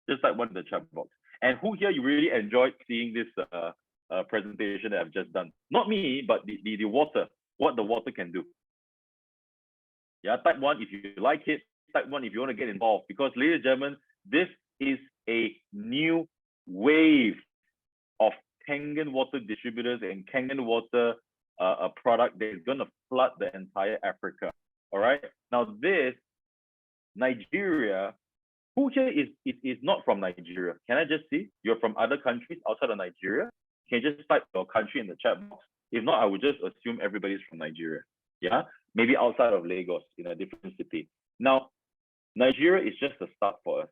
[SPEAKER 2] Just type 1 in the chat box. And who here you really enjoyed seeing this presentation that I've just done? Not me, but the water, what the water can do. Yeah, type 1 if you like it. Type 1 if you want to get involved. Because, ladies and gentlemen, this is a new wave of Kangen Water distributors and Kangen Water a product that is going to flood the entire Africa. All right. Now, this Nigeria, who here is not from Nigeria? Can I just see? You're from other countries outside of Nigeria? Can you just type your country in the chat box? If not, I would just assume everybody's from Nigeria. Yeah, maybe outside of Lagos in a different city. Now, Nigeria is just a start for us.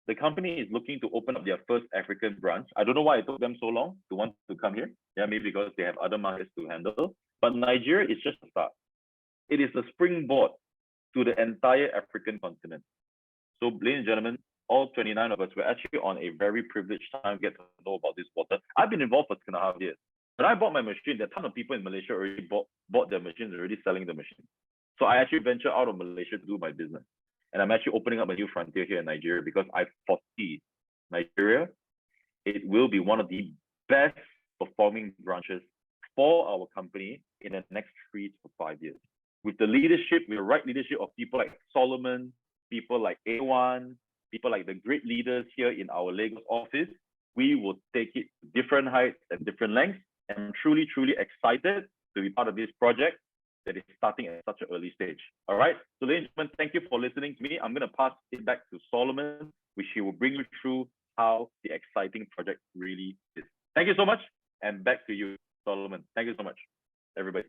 [SPEAKER 2] The company is looking to open up their first African branch. I don't know why it took them so long to want to come here. Yeah, maybe because they have other markets to handle. But Nigeria is just a start. It is a springboard to the entire African continent. So, ladies and gentlemen, all 29 of us, we're actually on a very privileged time to get to know about this water. I've been involved for 2.5 years. When I bought my machine, there are a ton of people in Malaysia already bought their machines, already selling the machine. So I actually ventured out of Malaysia to do my business. And I'm actually opening up a new frontier here in Nigeria because I foresee Nigeria, it will be one of the best performing branches for our company in the next 3 to 5 years. With the leadership, with the right leadership of people like Solomon, people like A1, people like the great leaders here in our Lagos office, we will take it to different heights and different lengths. And I'm truly, truly excited to be part of this project that is starting at such an early stage. All right. So ladies and gentlemen, thank you for listening to me. I'm going to pass it back to Solomon, which he will bring you through how the exciting project really is. Thank you so much. And back to you, Solomon. Thank you so much, everybody.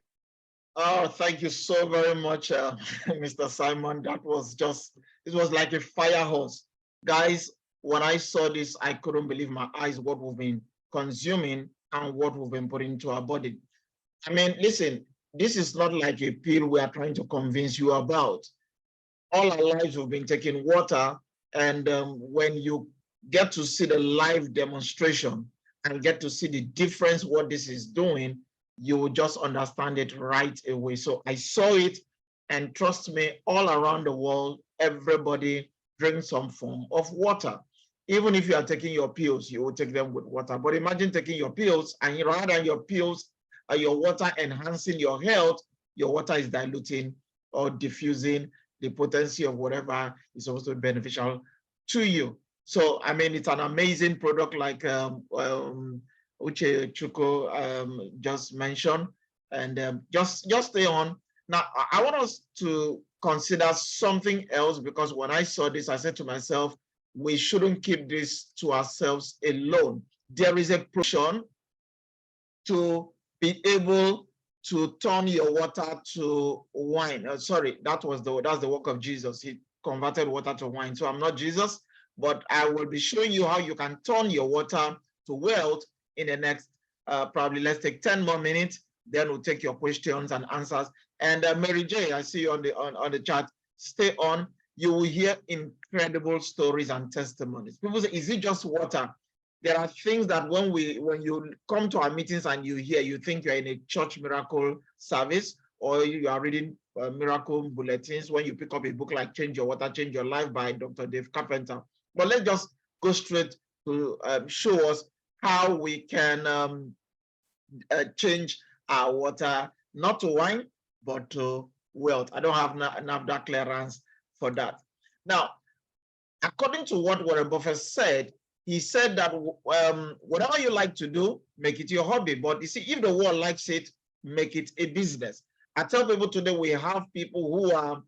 [SPEAKER 1] Oh, thank you so very much, Mr. Simon. That was just, it was like a fire hose. Guys, when I saw this, I couldn't believe my eyes, what we've been consuming and what we've been putting into our body. I mean, listen, this is not like a pill we are trying to convince you about. All our lives we've been taking water, and when you get to see the live demonstration and get to see the difference what this is doing, you will just understand it right away. So I saw it, and trust me, all around the world, everybody drinks some form of water. Even if you are taking your pills, you will take them with water. But imagine taking your pills, and rather than your pills, your water enhancing your health, your water is diluting or diffusing the potency of whatever is supposed to be beneficial to you. So, I mean, it's an amazing product like Uche Chuko just mentioned, and just stay on. Now, I want us to consider something else, because when I saw this, I said to myself, we shouldn't keep this to ourselves alone. There is a portion to be able to turn your water to wine. Sorry, that's the work of Jesus. He converted water to wine. So I'm not Jesus, but I will be showing you how you can turn your water to wealth in the next probably, let's take 10 more minutes. Then we'll take your questions and answers. And Mary J, I see you on the chat. Stay on. You will hear incredible stories and testimonies. People say, is it just water? There are things that when you come to our meetings and you hear, you think you're in a church miracle service, or you are reading miracle bulletins when you pick up a book like Change Your Water, Change Your Life by Dr. Dave Carpenter. But let's just go straight to show us how we can change our water, not to wine, but to wealth. I don't have enough that clearance for that. Now, according to what Warren Buffett said, he said that whatever you like to do, make it your hobby. But you see, if the world likes it, make it a business. I tell people today, we have people who are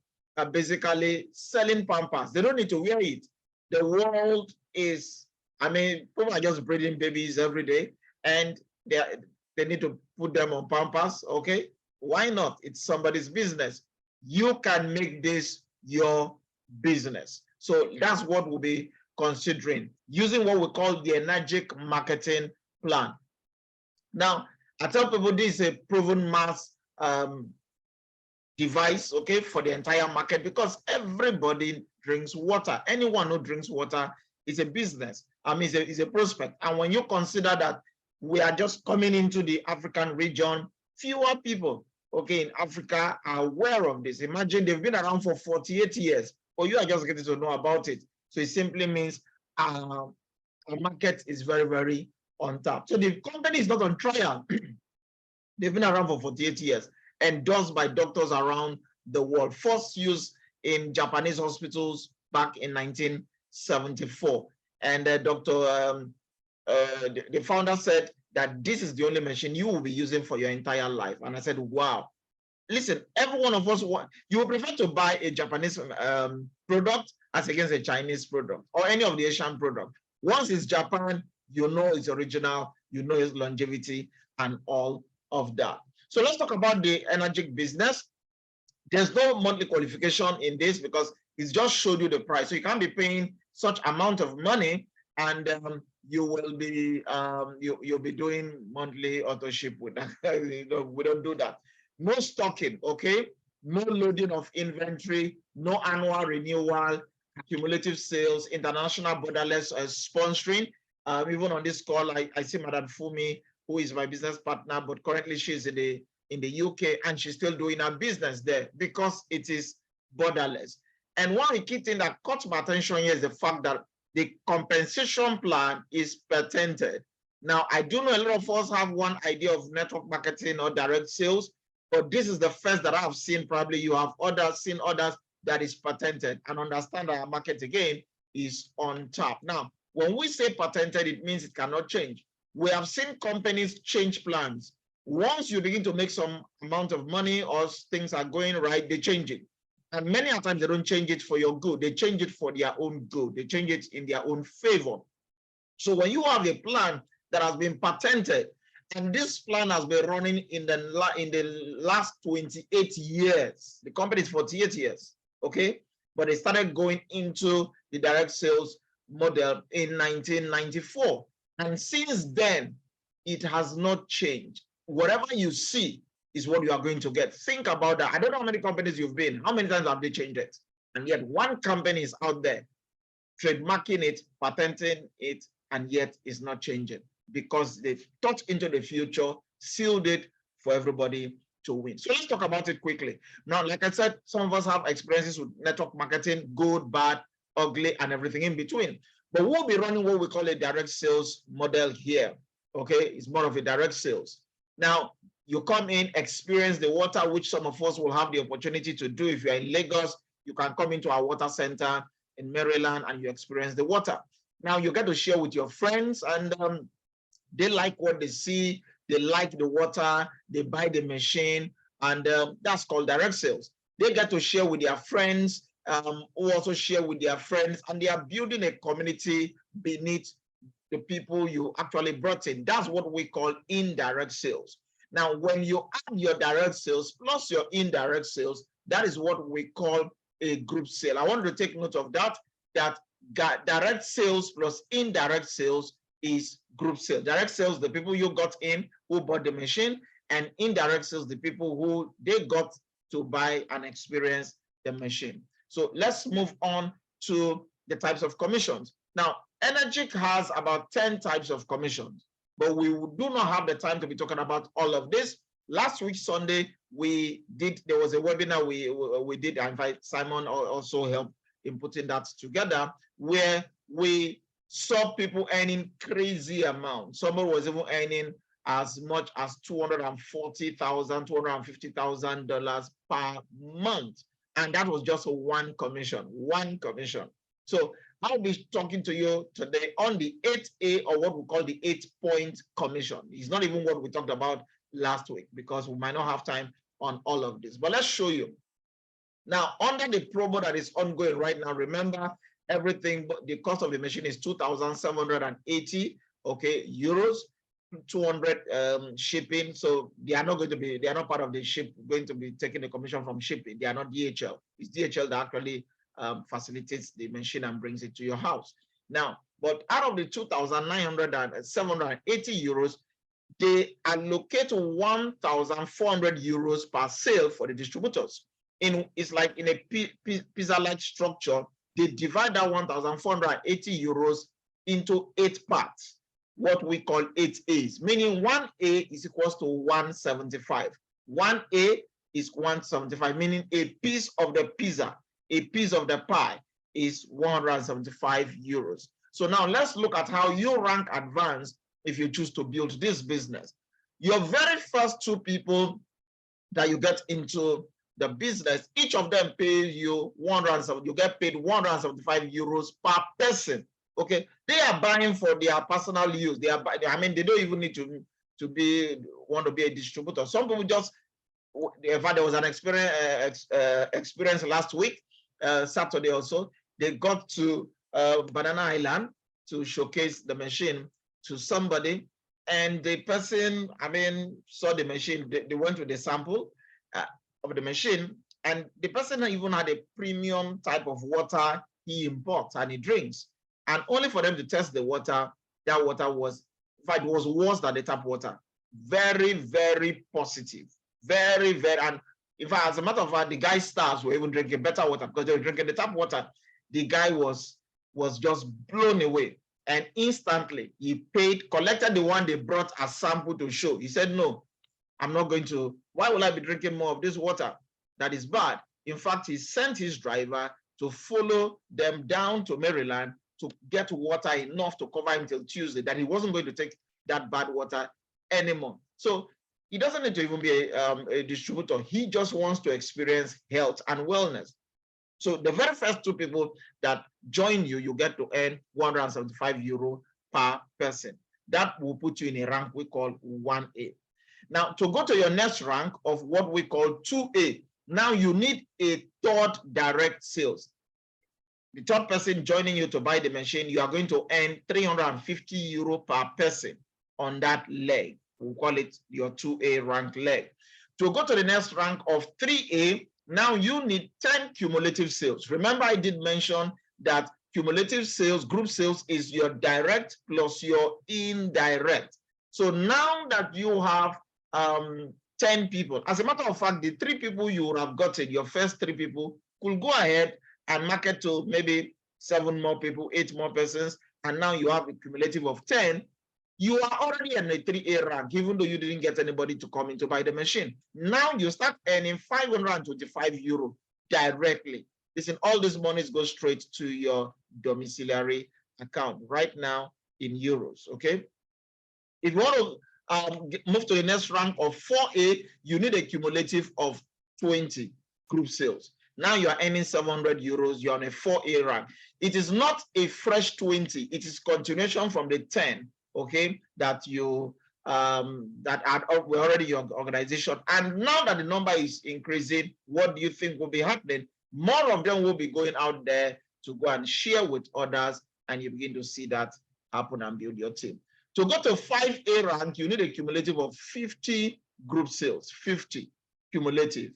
[SPEAKER 1] basically selling Pampers. They don't need to wear it. The world is, I mean, people are just breeding babies every day, and they need to put them on Pampers, okay? Why not? It's somebody's business. You can make this your business. So that's what we'll be considering, using what we call the energetic marketing plan. Now, I tell people this is a proven mass device, okay, for the entire market, because everybody drinks water. Anyone who drinks water is a business. I mean, is a prospect. And when you consider that we are just coming into the African region, fewer people, okay, in Africa are aware of this. Imagine they've been around for 48 years, or you are just getting to know about it. So it simply means our market is very, very untapped. So the company is not on trial. They've been around for 48 years, endorsed by doctors around the world. First used in Japanese hospitals back in 1974. And the founder said that this is the only machine you will be using for your entire life. And I said, wow. Listen, every one of us, you would prefer to buy a Japanese product as against a Chinese product or any of the Asian product. Once it's Japan, you know it's original, you know its longevity and all of that. So let's talk about the energy business. There's no monthly qualification in this because it's just showed you the price. So you can't be paying such amount of money, and you will be you'll be doing monthly auto ship with that. We don't do that. No stocking, okay? No loading of inventory, no annual renewal, cumulative sales, international borderless sponsoring. Even on this call, I see Madam Fumi, who is my business partner, but currently she's in the UK and she's still doing her business there because it is borderless. And one key thing that caught my attention here is the fact that the compensation plan is patented. Now, I do know a lot of us have one idea of network marketing or direct sales, but this is the first that I've seen. Probably you have seen others that is patented, and understand that our market again is on top. Now, when we say patented, it means it cannot change. We have seen companies change plans. Once you begin to make some amount of money or things are going right, they change it. And many times they don't change it for your good. They change it for their own good. They change it in their own favor. So when you have a plan that has been patented, and this plan has been running in the last 28 years, the company is 48 years, okay? But they started going into the direct sales model in 1994. And since then, it has not changed. Whatever you see is what you are going to get. Think about that. I don't know how many companies you've been. How many times have they changed it? And yet one company is out there trademarking it, patenting it, and yet it's not changing because they've thought into the future, sealed it for everybody to win. So let's talk about it quickly. Now, like I said, some of us have experiences with network marketing, good, bad, ugly, and everything in between. But we'll be running what we call a direct sales model here. Okay, it's more of a direct sales. Now, you come in, experience the water, which some of us will have the opportunity to do. If you're in Lagos, you can come into our water center in Maryland and you experience the water. Now, you get to share with your friends, and they like what they see. They like the water, they buy the machine, and that's called direct sales. They get to share with their friends, who also share with their friends, and they are building a community beneath the people you actually brought in. That's what we call indirect sales. Now, when you add your direct sales plus your indirect sales, that is what we call a group sale. I want to take note of that, that direct sales plus indirect sales is group sales. Direct sales, the people you got in who bought the machine, and indirect sales, the people who they got to buy and experience the machine. So let's move on to the types of commissions. Now, Energic has about 10 types of commissions, but we do not have the time to be talking about all of this. Last week, Sunday, there was a webinar we did. I invite Simon also help in putting that together, where we saw people earning crazy amounts. Someone was even earning as much as $240,000, $250,000 per month. And that was just one commission. So I'll be talking to you today on the 8A, or what we call the 8-point commission. It's not even what we talked about last week because we might not have time on all of this. But let's show you. Now, under the promo that is ongoing right now, remember, everything, the cost of the machine is 2,780 euros, 200 shipping. So they are not part of the going to be taking the commission from shipping. They are not DHL. It's DHL that actually facilitates the machine and brings it to your house. Now, but out of the 2,780 euros, they allocate 1,400 euros per sale for the distributors. It's like in a pizza-like structure. They divide that 1,480 euros into 8 parts, what we call 8 A's, meaning 1A is equals to 175. 1A is 175, meaning a piece of the pizza, a piece of the pie is 175 euros. So now let's look at how you rank advanced if you choose to build this business. Your very first 2 people that you get into the business, each of them pays you you get paid 175 euros per person. Okay, they are buying for their personal use. They don't even need to want to be a distributor. Some people just, in fact, there was an experience last week, Saturday also. They got to Banana Island to showcase the machine to somebody, and the person, saw the machine. They went with the sample of the machine, and the person even had a premium type of water he imports and he drinks, and only for them to test the water, that water was, in fact, it was worse than the tap water. Very, very positive, very, and in fact, as a matter of fact, the guy's stars were even drinking better water because they were drinking the tap water. The guy was just blown away, and instantly he collected the one they brought as sample to show. He said, no, I'm not going to. Why will I be drinking more of this water that is bad? In fact, he sent his driver to follow them down to Maryland to get water enough to cover him till Tuesday, that he wasn't going to take that bad water anymore. So he doesn't need to even be a distributor. He just wants to experience health and wellness. So the very first two people that join you, you get to earn 175 euro per person. That will put you in a rank we call 1A. Now, to go to your next rank of what we call 2A, now you need a third direct sales. The third person joining you to buy the machine, you are going to earn 350 euro per person on that leg. We'll call it your 2A rank leg. To go to the next rank of 3A, now you need 10 cumulative sales. Remember, I did mention that cumulative sales, group sales, is your direct plus your indirect. So now that you have 10 people, as a matter of fact, the 3 people you would have gotten, your first 3 people, could go ahead and market to maybe 7 more people, 8 more persons, and now you have a cumulative of 10. You are already in a 3A rank, even though you didn't get anybody to come in to buy the machine. Now you start earning 525 euro directly. Listen, all these monies go straight to your domiciliary account right now in euros, okay? If you want to move to the next rank of 4A, you need a cumulative of 20 group sales. Now you are earning 700 euros, you're on a 4A rank. It is not a fresh 20, it is continuation from the 10, okay, that you were already your organization. And now that the number is increasing, what do you think will be happening? More of them will be going out there to go and share with others, and you begin to see that happen and build your team. To go to 5A rank, you need a cumulative of 50 group sales, 50 cumulative.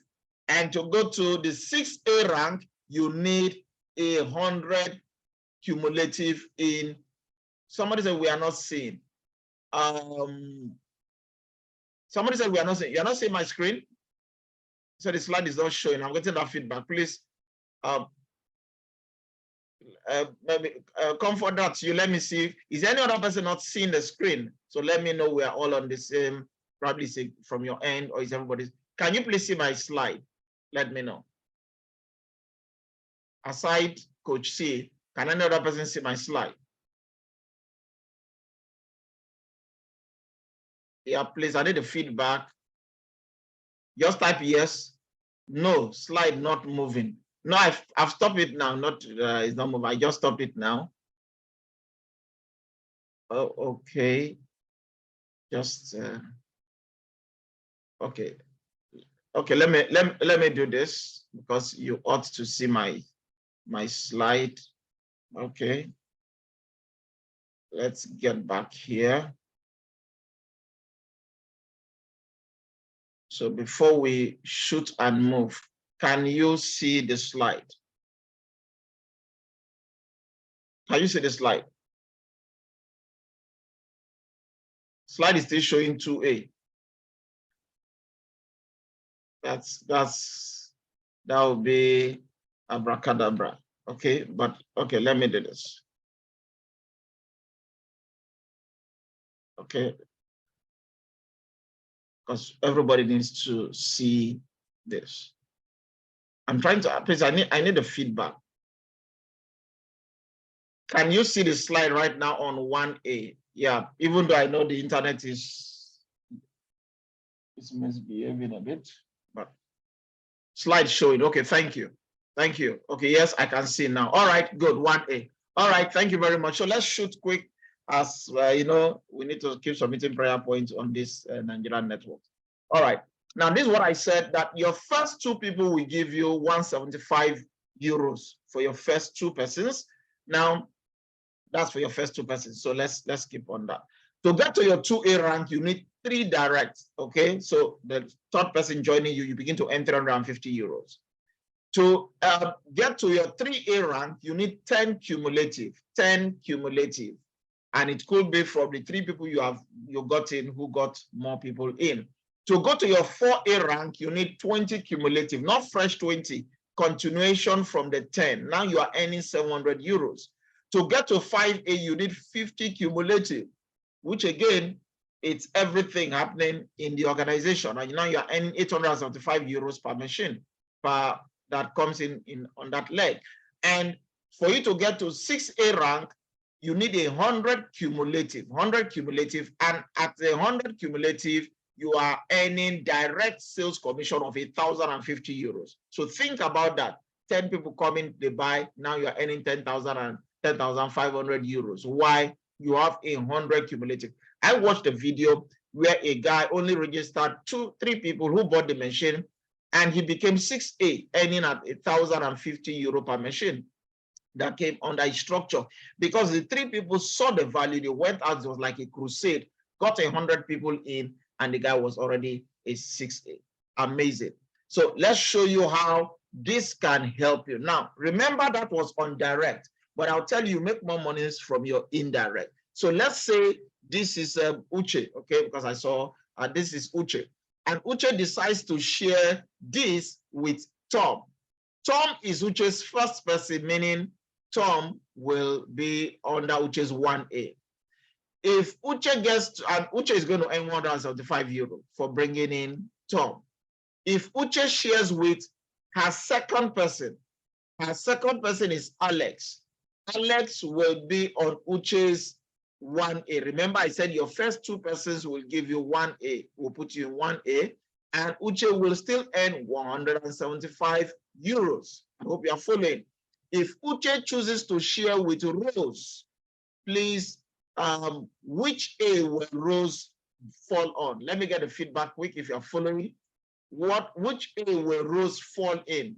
[SPEAKER 1] And to go to the 6A rank, you need 100 cumulative in, somebody said we are not seeing. Somebody said we are not seeing. You're not seeing my screen? So the slide is not showing. I'm getting that feedback. Please maybe comfort that you let me see. Is any other person not seeing the screen? So let me know we are all on the same, probably say from your end, or is everybody? Can you please see my slide? Let me know. Aside Coach C, can any other person see my slide? Yeah, please, I need the feedback. Just type yes. No, slide not moving. No, I've stopped it now. Not it's not moving. I just stopped it now. Oh, okay. Just okay. Okay, let me do this because you ought to see my slide. Okay. Let's get back here. So before we shoot and move, can you see the slide? Can you see the slide? Slide is still showing 2A. That will be abracadabra. Okay, but okay, let me do this. Okay, because everybody needs to see this. I'm trying to, please, I need the feedback. Can you see the slide right now on 1A? Yeah, even though I know the internet is misbehaving a bit, but slide showing. Okay, thank you. Thank you. Okay, yes, I can see now. All right, good, 1A. All right, thank you very much. So let's shoot quick as you know, we need to keep submitting prayer points on this Nigerian network. All right, now this is what I said, that your first 2 people will give you 175 euros for your first 2 persons. Now, that's for your first 2 persons. So let's keep on that. To get to your 2A rank, you need 3 direct. Okay, so the 3rd person joining you, you begin to earn 350 euros. To get to your 3A rank, you need 10 cumulative, 10 cumulative. And it could be from the 3 people you got in who got more people in. To go to your 4A rank, you need 20 cumulative, not fresh 20, continuation from the 10. Now you are earning 700 euros. To get to 5A, you need 50 cumulative, which again, it's everything happening in the organization. And now you're earning 875 euros per machine that comes in on that leg. And for you to get to 6A rank, you need 100 cumulative, and at the 100 cumulative, you are earning direct sales commission of 1,050 euros. So think about that. 10 people come in, they buy, now you are earning 10,000 and 10,500 euros. Why? You have 100 cumulative. I watched a video where a guy only registered 3 people who bought the machine, and he became 6A, earning at 1,050 euro per machine that came under his structure, because the 3 people saw the value. They went out, it was like a crusade, got 100 people in, and the guy was already a 6A. Amazing. So let's show you how this can help you. Now, remember that was on direct, but I'll tell you make more money from your indirect. So let's say this is Uche, okay, because I saw this is Uche, and Uche decides to share this with Tom. Tom is Uche's first person, meaning Tom will be under Uche's 1A. If Uche gets to, and Uche is going to earn 175 euro for bringing in Tom. If Uche shares with her second person is Alex. Alex will be on Uche's 1A. Remember, I said your first 2 persons will give you 1A, will put you in 1A, and Uche will still earn 175 euros. I hope you are following. If Uche chooses to share with Rose, please, which A will Rose fall on? Let me get the feedback quick if you're following. Which A will Rose fall in?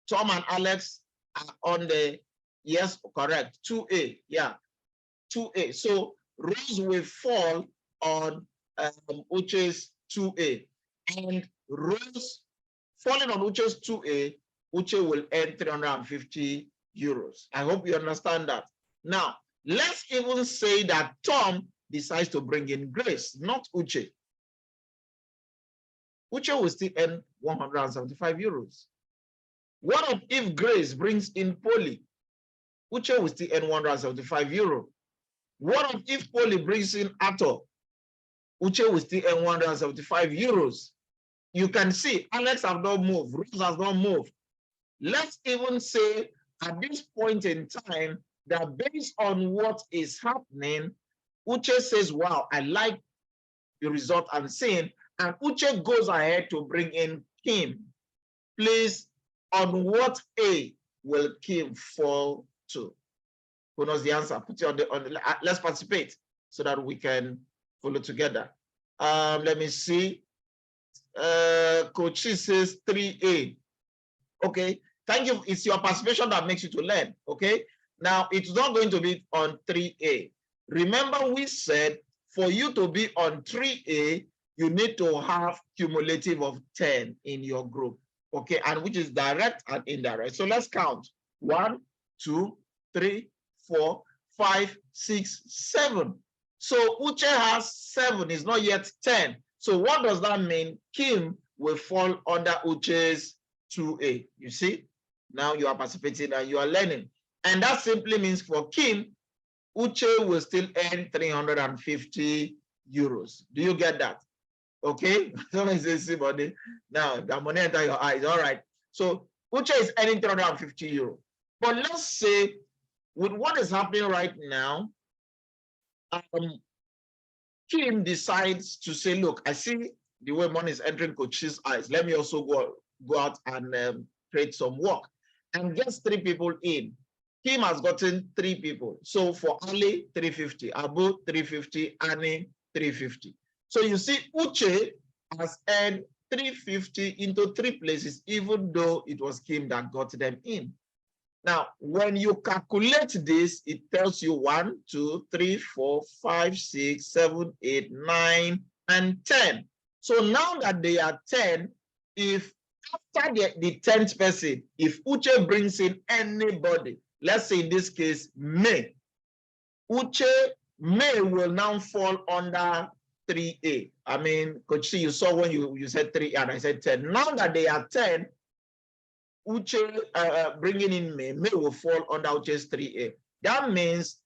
[SPEAKER 1] Tom and Alex are on the, yes, correct, 2A, yeah, 2A. So Rose will fall on Uche's 2A. And Rose falling on Uche's 2A, Uche will earn 350 euros. I hope you understand that. Now, let's even say that Tom decides to bring in Grace, not Uche. Uche will still earn 175 euros. What if Grace brings in Polly? Uche will still earn 175 euros. What if Polly brings in Ato? Uche will still earn 175 euros. You can see Alex has not moved, Rose has not moved. Let's even say at this point in time that based on what is happening, Uche says, wow, I like the result I'm seeing, and Uche goes ahead to bring in Kim. Please, on what A will Kim fall to? Who knows the answer? Put it on the let's participate so that we can follow together. Let me see. Coach says 3A. Okay, thank you. It's your participation that makes you to learn. Okay, now it's not going to be on 3A. Remember, we said for you to be on 3A, you need to have cumulative of 10 in your group. Okay, and which is direct and indirect. So let's count. 1, 2, 3, 4, 5, 6, 7. So Uche has 7, is not yet 10. So what does that mean? Kim will fall under Uche's 2A. You see, now you are participating and you are learning. And that simply means for Kim, Uche will still earn 350 euros. Do you get that? Okay, somebody says, see, buddy, now the money enter your eyes. All right. So Uche is earning 350 euros. But let's say with what is happening right now, Kim decides to say, look, I see the way money is entering Coach's eyes. Let me also go out and create some work, and gets 3 people in. Kim has gotten 3 people. So for Ali, 350, Abu, 350, Annie, 350. So you see, Uche has earned 350 into 3 places, even though it was Kim that got them in. Now, when you calculate this, it tells you 1, 2, 3, 4, 5, 6, 7, 8, 9, and 10. So now that they are 10, if after the 10th person, if Uche brings in anybody, let's say in this case, May, May will now fall under 3A. I mean, Coach C, you saw when you said 3A and I said 10. Now that they are 10, Uche bringing in May will fall under Uche's 3A. That means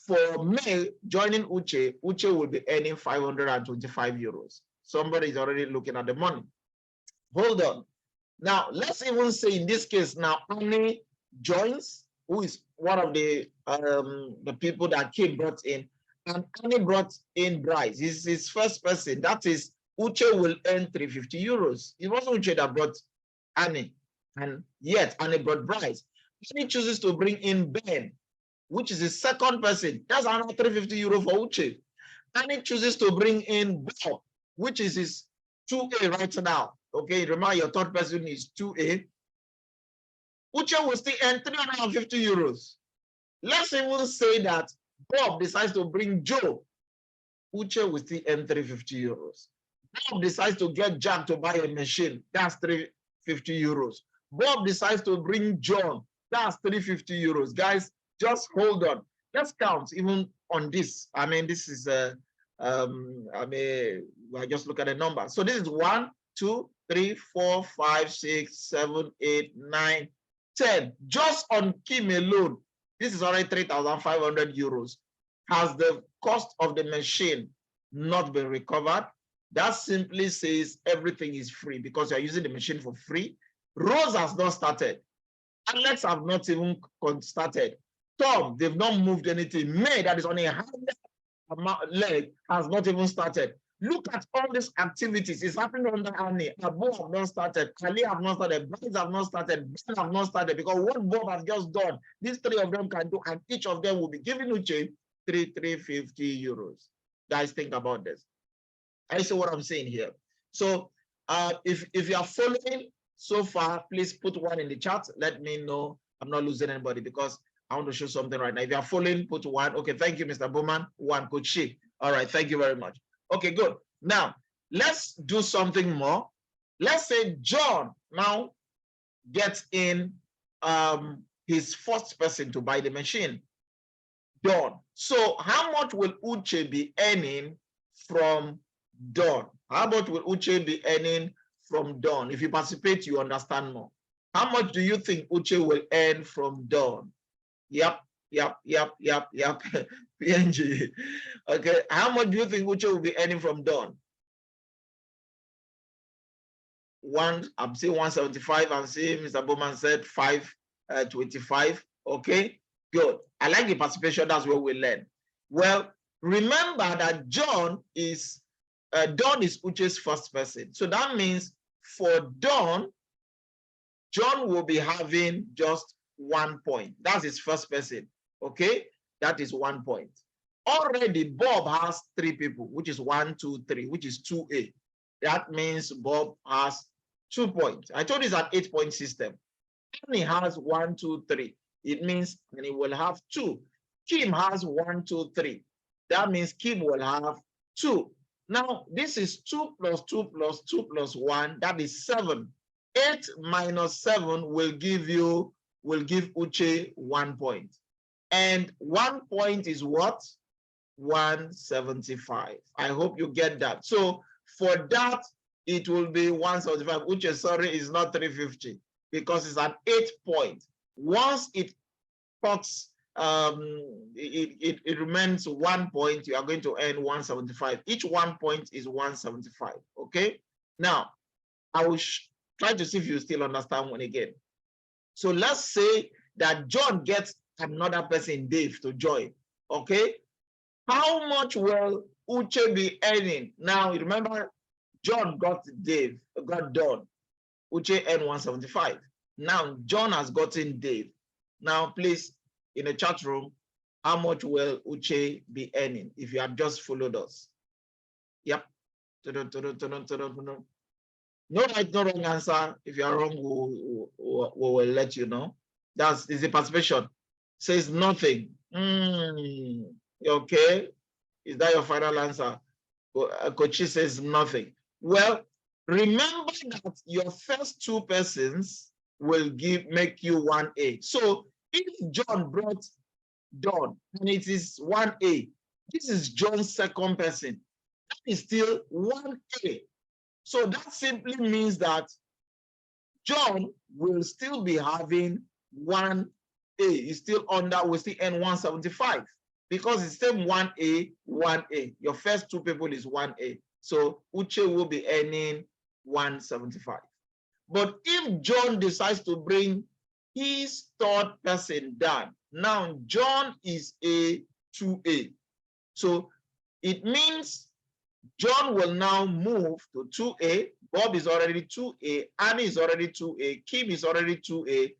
[SPEAKER 1] for May joining Uche will be earning 525 euros. Somebody is already looking at the money. Hold on. Now, let's even say in this case now, Annie joins, who is one of the people that Kim brought in, and Annie brought in Bryce. He's his first person. That is, Uche will earn 350 euros. It wasn't Uche that brought Annie, and yet Annie brought Bryce. Annie chooses to bring in Ben, which is his second person. That's another 350 euro for Uche. Annie chooses to bring in Bob, which is his 2A right now. Okay, remember your third person is 2A. Uche will still earn 350 euros. Let's even say that Bob decides to bring Joe. Uche will still earn 350 euros. Bob decides to get Jack to buy a machine. That's 350 euros. Bob decides to bring John. That's 350 euros. Guys, just hold on. Let's count even on this. I mean, this is I just look at the number. So this is 1, 2, 3, 4, 5, 6, 7, 8, 9, 10. Just on Kim alone, this is already 3,500 euros. Has the cost of the machine not been recovered? That simply says everything is free because you're using the machine for free. Rose has not started. Alex have not even started. Tom, they've not moved anything. May, that is on a higher leg, has not even started. Look at all these activities. It's happening under Annie. Abu have not started. Ali have not started. Bryce have not started. Ben have not started, because what Bob has just done, these three of them can do, and each of them will be giving Uche 350 euros. Guys, think about this. I see what I'm saying here. So if you are following so far, please put 1 in the chat. Let me know I'm not losing anybody, because I want to show something right now. If you are following, put 1. Okay, thank you, Mr. Bowman. 1, Coach Shi. All right, thank you very much. Okay, good. Now, let's do something more. Let's say John now gets in his first person to buy the machine. Done. So how much will Uche be earning from Dawn? How much will Uche be earning from Dawn? If you participate, you understand more. How much do you think Uche will earn from Dawn? Yep. PNG. Okay. How much do you think Uche will be earning from Dawn? I'm seeing 175. I'm seeing Mr. Bowman said 525. Okay. Good. I like the participation. That's what we learn. Well, remember that Dawn is Uche's first person. So that means for Dawn, John will be having just 1 point. That's his first person. Okay, that is 1 point. Already Bob has 3 people, which is 1, 2, 3, which is 2A. That means Bob has 2 points. I told you it's an 8-point system. Annie has 1, 2, 3. It means Annie will have 2. Kim has 1, 2, 3. That means Kim will have 2. Now, this is 2 plus 2 plus 2 plus 1. That is 7. 8 minus 7 will give Uche 1 point. And 1 point is what? 175. I hope you get that. So for that, it will be 175. Uche, sorry, is not 350 because it's an 8 point. Once it cuts, it remains 1 point, you are going to earn 175. Each 1 point is 175. Okay. Now, I will try to see if you still understand one again. So let's say that John gets another person, Dave, to join. Okay. How much will Uche be earning? Now, remember, John got Don. Uche earned 175. Now, John has gotten Dave. Now, please, in the chat room, how much will Uche be earning if you have just followed us? Yep. No right, no wrong answer. If you are wrong, we will let you know. That's the participation. Says nothing. Okay. Is that your final answer? Kochi says nothing. Well, remember that your first 2 persons will make you 1A. So if John brought Don and it is 1A, this is John's second person. That is still 1A. So that simply means that John will still be having 1A. He's still will still earn 175 because it's still 1A, 1A. Your first 2 people is 1A. So Uche will be earning 175. But if John decides to bring his third person, Dan. Now, John is a 2A. So it means John will now move to 2A. Bob is already 2A. Annie is already 2A. Kim is already 2A.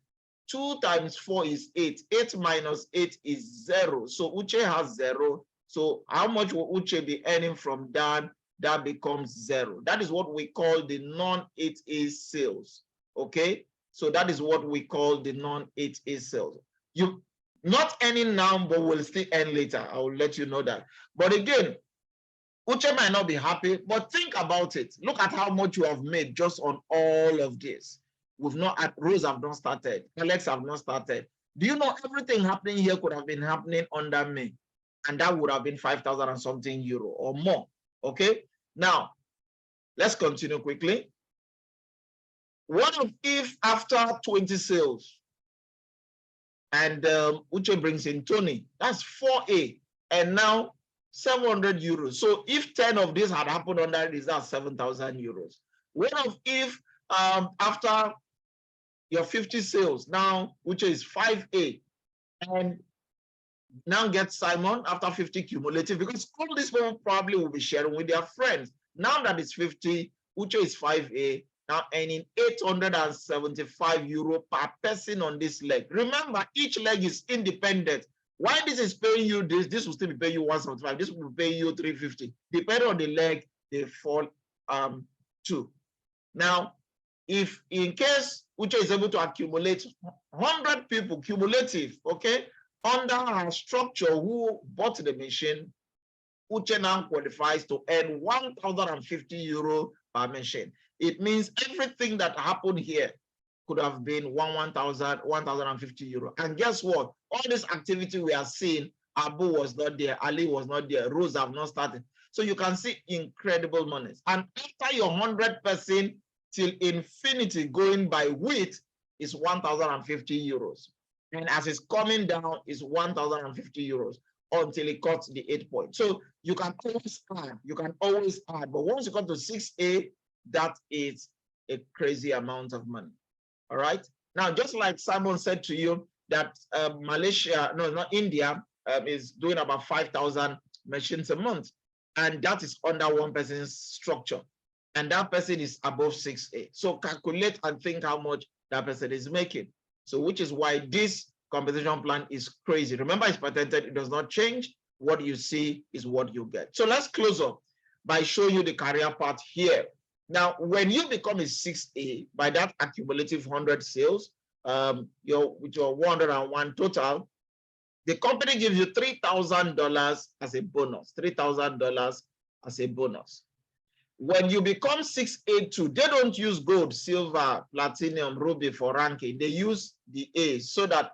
[SPEAKER 1] 2 times 4 is 8. 8 minus 8 is 0. So Uche has 0. So how much will Uche be earning from Dan? That becomes 0. That is what we call the non-8A sales. Okay? So that is what we call the non-8A sales. You not earning now, but will still earn later. I will let you know that. But again, Uche might not be happy, but think about it. Look at how much you have made just on all of this. We've not, Rose have not started. Alex have not started. Do you know everything happening here could have been happening under me? And that would have been 5,000 and something euro or more. Okay. Now, let's continue quickly. What if after 20 sales and Uche brings in Tony, that's 4A. And now 700 euros. So if 10 of these had happened under it, that's 7,000 euros. What if after your 50 sales, now Uche is 5A, and now get Simon after 50 cumulative, because all these people probably will be sharing with their friends. Now that it's 50, Uche is 5A, now earning 875 euro per person on this leg. Remember, each leg is independent. Why this is paying you this will still be paying you 175, this will pay you 350. Depending on the leg, they fall to. Now, if in case Uche is able to accumulate 100 people cumulative, okay, under her structure who bought the machine, Uche now qualifies to earn 1,050 euro per machine. It means everything that happened here could have been 1,050 euro. And guess what? All this activity we are seeing, Abu was not there, Ali was not there, Rose have not started. So you can see incredible monies. And after your 100% till infinity going by width is 1,050 euros. And as it's coming down is 1,050 euros until it cuts the 8 points. So you can always add, but once you come to 6A, that is a crazy amount of money. All right. Now, just like Simon said to you that Malaysia, no, not India, is doing about 5,000 machines a month. And that is under one person's structure. And that person is above 6A. So calculate and think how much that person is making. So which is why this compensation plan is crazy. Remember, it's patented. It does not change. What you see is what you get. So let's close up by showing you the career path here. Now, when you become a 6A, by that accumulative 100 sales, with your 101 total, the company gives you $3,000 as a bonus, $3,000 as a bonus. When you become 6A2, they don't use gold, silver, platinum, ruby for ranking. They use the A so that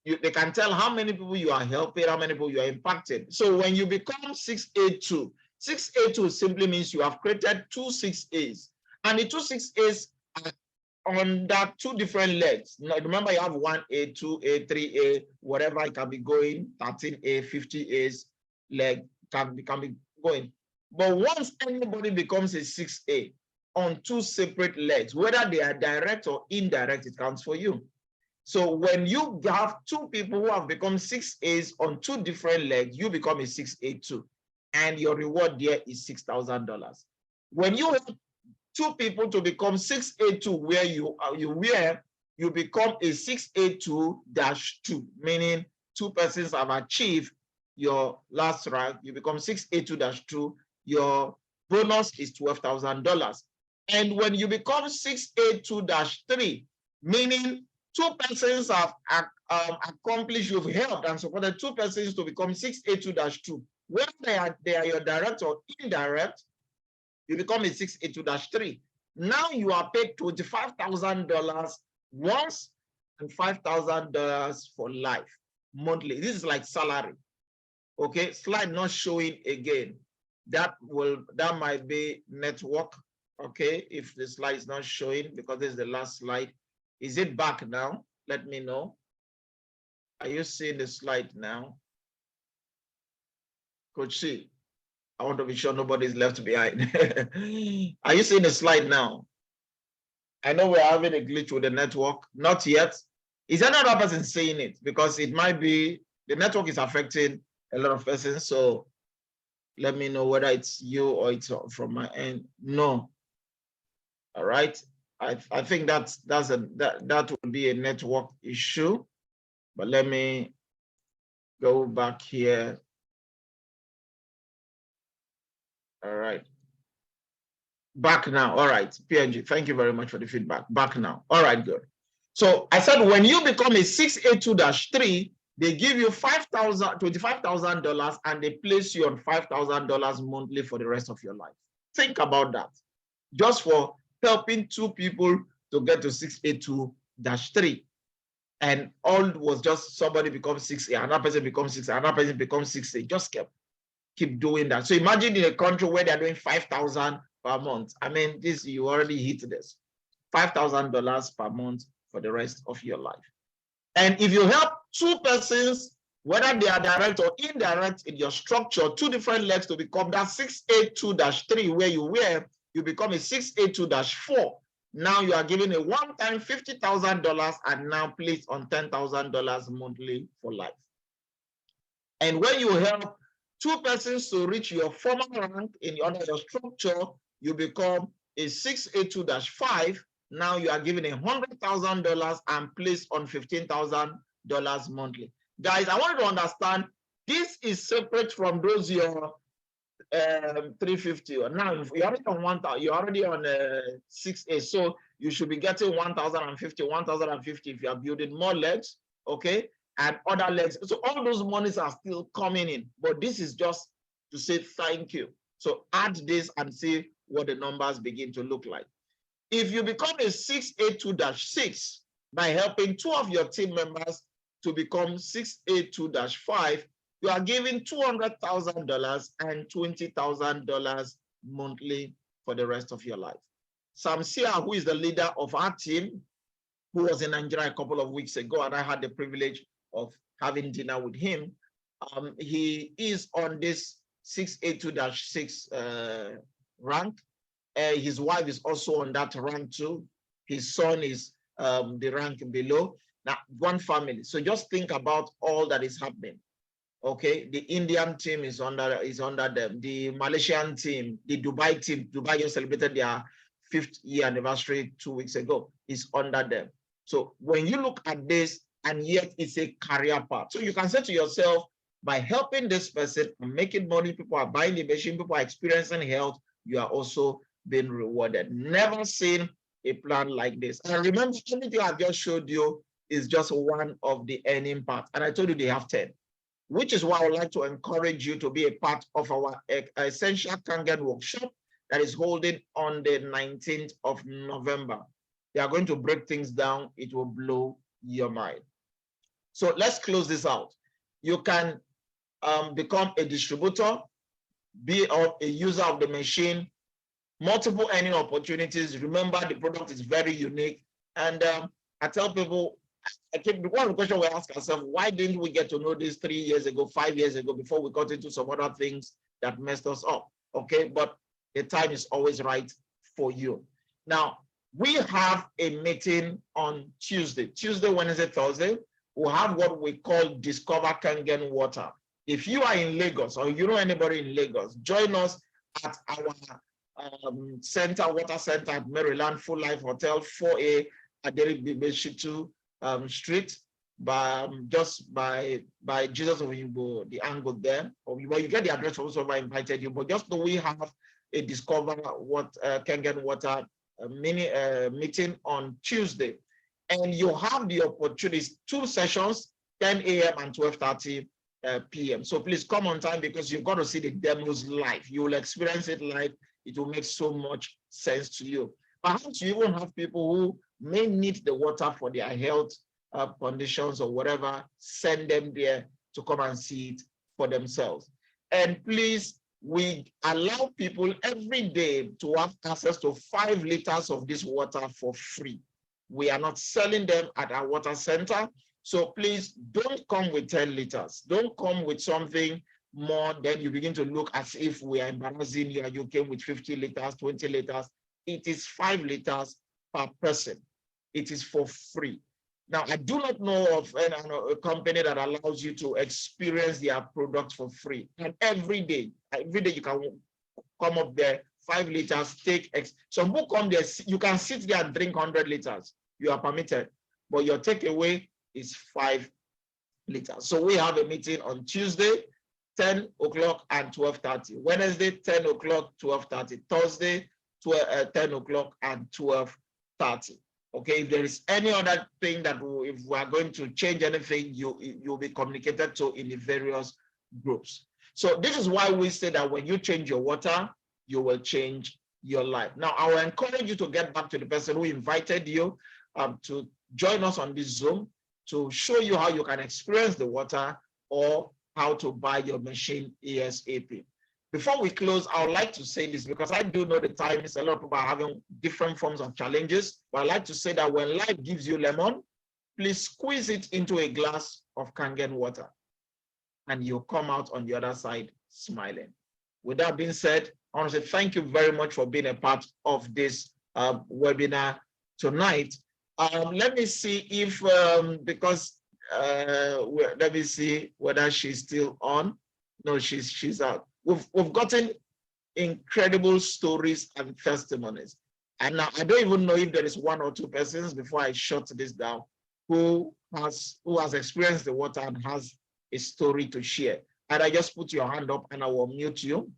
[SPEAKER 1] they can tell how many people you are helping, how many people you are impacting. So when you become 6A2, 6A2 simply means you have created 2 6As. And the 2 6As are on that 2 different legs. Now, remember, you have 1A, 2A, 3A, whatever it can be going, 13A, 50As leg can be going. But once anybody becomes a 6A on 2 separate legs, whether they are direct or indirect, it counts for you. So when you have 2 people who have become 6As on 2 different legs, you become a 6A2. And your reward there is $6,000. When you have 2 people to become 6A2 where you become a 6A2-2, meaning 2 persons have achieved your last rank, you become 6A2-2, your bonus is $12,000. And when you become 6A2-3, meaning 2 persons have accomplished, you've helped and supported 2 persons to become 6A2-2. Whether they are your direct or indirect, you become a 6A2-3. Now you are paid $25,000 once and $5,000 for life monthly. This is like salary. Okay, slide not showing again. That might be network. Okay, if the slide is not showing because this is the last slide. Is it back now? Let me know. Are you seeing the slide now? Coach C, I want to be sure nobody's left behind. Are you seeing the slide now? I know we're having a glitch with the network. Not yet. Is another person saying it? Because it might be the network is affecting a lot of persons. So let me know whether it's you or it's from my end. No. All right. I think that would be a network issue. But let me go back here. All right. Back now. All right. PNG, thank you very much for the feedback. Back now. All right, good. So I said when you become a 682-3, they give you $25,000 and they place you on $5,000 monthly for the rest of your life. Think about that. Just for helping two people to get to 682-3. And all was just somebody becomes 6A, another person becomes 6A, another person becomes 6A. Just keep doing that. So imagine in a country where they're doing 5,000 per month. I mean, this, you already hit this. $5,000 per month for the rest of your life. And if you help two persons, whether they are direct or indirect in your structure, two different legs to become that 682-3 where you were, you become a 682-4. Now you are given a one-time $50,000 and now placed on $10,000 monthly for life. And when you help two persons to reach your former rank in under your structure, you become a 682-5. Now you are given $100,000 and placed on $15,000 monthly. Guys, I want you to understand this is separate from those your 350. Now you're already on 1,000. You're already on 6A, so you should be getting 1,050, 1,050 if you are building more legs, okay, and other legs. So all those monies are still coming in, but this is just to say thank you. So add this and see what the numbers begin to look like. If you become a 682-6 by helping two of your team members to become 682-5, you are giving $200,000 and $20,000 monthly for the rest of your life. Samsia, who is the leader of our team, who was in Nigeria a couple of weeks ago, and I had the privilege of having dinner with him. He is on this 682-6 rank. His wife is also on that rank too. His son is the rank below. Now, one family. So just think about all that is happening. Okay, the Indian team is under them. The Malaysian team, the Dubai team, Dubai just celebrated their 5th year anniversary 2 weeks ago, is under them. So when you look at this, and yet it's a career path. So you can say to yourself, by helping this person and making money, people are buying the machine, people are experiencing health, you are also being rewarded. Never seen a plan like this. And remember, anything I've just showed you is just one of the earning parts. And I told you they have 10. Which is why I would like to encourage you to be a part of our Essential Kangen workshop that is holding on the 19th of November. They are going to break things down. It will blow your mind. So let's close this out. You can become a distributor, be a user of the machine, multiple earning opportunities. Remember, the product is very unique. And I tell people, one of the questions we ask ourselves, why didn't we get to know this 3 years ago, 5 years ago, before we got into some other things that messed us up? Okay, but the time is always right for you. Now, we have a meeting on Tuesday, Wednesday, Thursday. We'll have what we call Discover Kangen Water. If you are in Lagos or you know anybody in Lagos, join us at our water center at Maryland Full Life Hotel, 4A at Derek Bibeshitu Street, just by Jesus of Igbo, the angle there. Well, you get the address also if I invited you, but just know we have a Discover Kangen Water meeting on Tuesday. And you have the opportunity, 2 sessions, 10 a.m. and 12:30 p.m. So please come on time because you've got to see the demos live. You will experience it live. It will make so much sense to you. Perhaps you even have people who may need the water for their health conditions or whatever. Send them there to come and see it for themselves. And please, we allow people every day to have access to 5 liters of this water for free. We are not selling them at our water center. So please don't come with 10 liters. Don't come with something more, then you begin to look as if we are embarrassing you and you came with 50 liters, 20 liters. It is 5 liters per person. It is for free. Now, I do not know of a company that allows you to experience their product for free. And every day you can come up there, 5 liters, take X. Some people come there, you can sit there and drink 100 liters. You are permitted, but your takeaway is 5 liters. So we have a meeting on Tuesday, 10 o'clock and 12:30. Wednesday, 10 o'clock, 12:30. Thursday, 10 o'clock and 12:30. Okay, if there is any other thing that if we are going to change anything, you'll be communicated to in the various groups. So this is why we say that when you change your water, you will change your life. Now, I will encourage you to get back to the person who invited you to join us on this Zoom to show you how you can experience the water or how to buy your machine ASAP. Before we close, I would like to say this because I do know the time is a lot of people are having different forms of challenges, but I like to say that when life gives you lemon, please squeeze it into a glass of Kangen water and you'll come out on the other side smiling. With that being said, I want to say thank you very much for being a part of this webinar tonight. Let me see if, because let me see whether she's still on. No, she's out. We've gotten incredible stories and testimonies. And now I don't even know if there is 1 or 2 persons before I shut this down who has experienced the water and has a story to share. And I just put your hand up and I will mute you.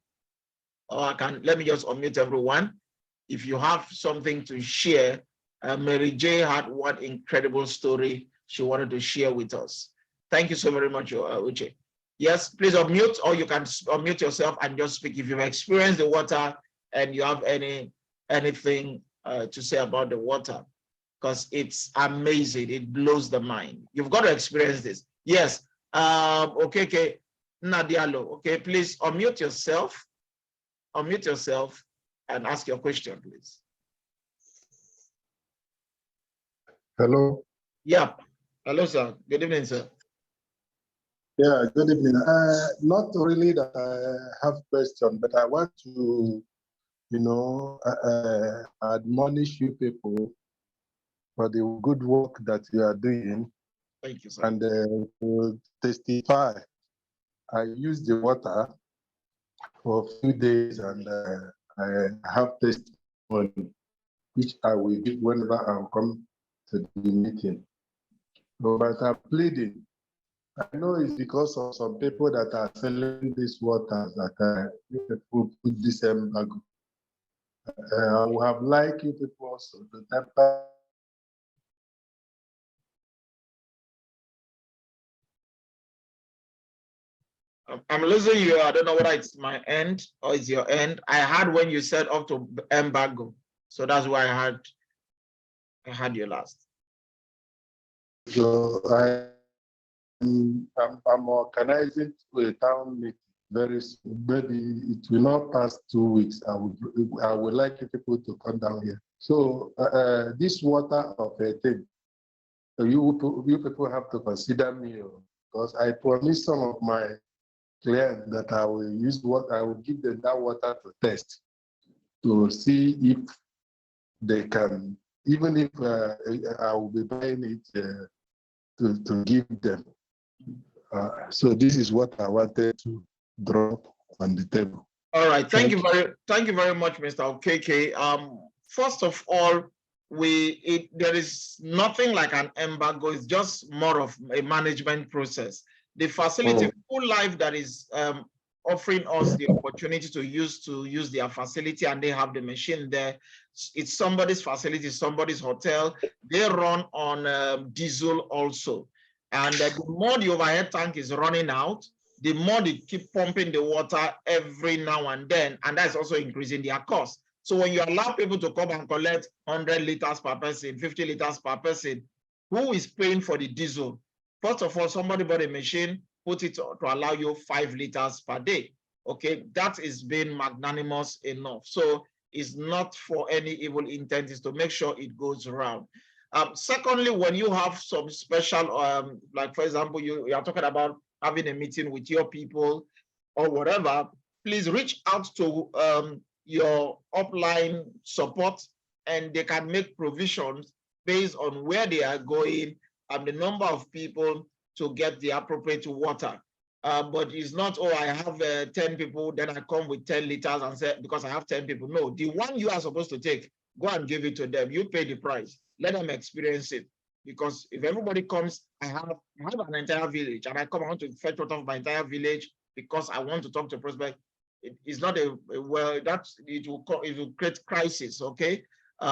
[SPEAKER 1] Or let me just unmute everyone. If you have something to share, Mary J had one incredible story she wanted to share with us. Thank you so very much, Uche. Yes, please unmute, or you can unmute yourself and just speak if you've experienced the water and you have anything to say about the water, because it's amazing. It blows the mind. You've got to experience this. Yes. Okay. Nadialo. Okay, please unmute yourself. Unmute yourself and ask your question, please.
[SPEAKER 3] Hello.
[SPEAKER 1] Yeah. Hello, sir. Good evening, sir.
[SPEAKER 3] Yeah, good evening. Not really that I have question, but I want to, admonish you people for the good work that you are doing.
[SPEAKER 1] Thank you, sir.
[SPEAKER 3] And to testify. I use the water for a few days and I have testimony, which I will give whenever I come to the meeting. But I'm pleading. I know it's because of some people that are selling this water that people put this embargo. I would have liked you people also to temper.
[SPEAKER 1] I'm losing you. I don't know whether it's my end or it's your end. I heard when you said up to embargo, so that's why I had you last.
[SPEAKER 3] So I'm organizing a town meeting very soon. Maybe it will not pass 2 weeks. I would like people to come down here. So this water of a thing, you people have to consider me, because I promised some of my clients that I will use what I will give them that water to test to see if they can, even if I will be buying it to give them. So this is what I wanted to drop on the table.
[SPEAKER 1] All right, thank you very much, Mr. OKK. First of all, there is nothing like an embargo. It's just more of a management process. The facility, Full Life, that is offering us the opportunity to use their facility, and they have the machine there. It's somebody's facility, somebody's hotel. They run on diesel also, and the more the overhead tank is running out, the more they keep pumping the water every now and then, and that's also increasing their cost. So when you allow people to come and collect 100 liters per person, 50 liters per person, who is paying for the diesel? First of all, somebody bought a machine, put it to allow you 5 liters per day. Okay, that is being magnanimous enough. So it's not for any evil intent, it's to make sure it goes around. Secondly, when you have some special, like for example, you are talking about having a meeting with your people or whatever, please reach out to your upline support, and they can make provisions based on where they are going the number of people to get the appropriate water. But it's not, oh, I have 10 people, then I come with 10 liters and say, because I have 10 people. No, the one you are supposed to take, go and give it to them. You pay the price. Let them experience it. Because if everybody comes, I have an entire village, and I want to fetch water of my entire village because I want to talk to a prospect. It's not well, it will create crisis, okay?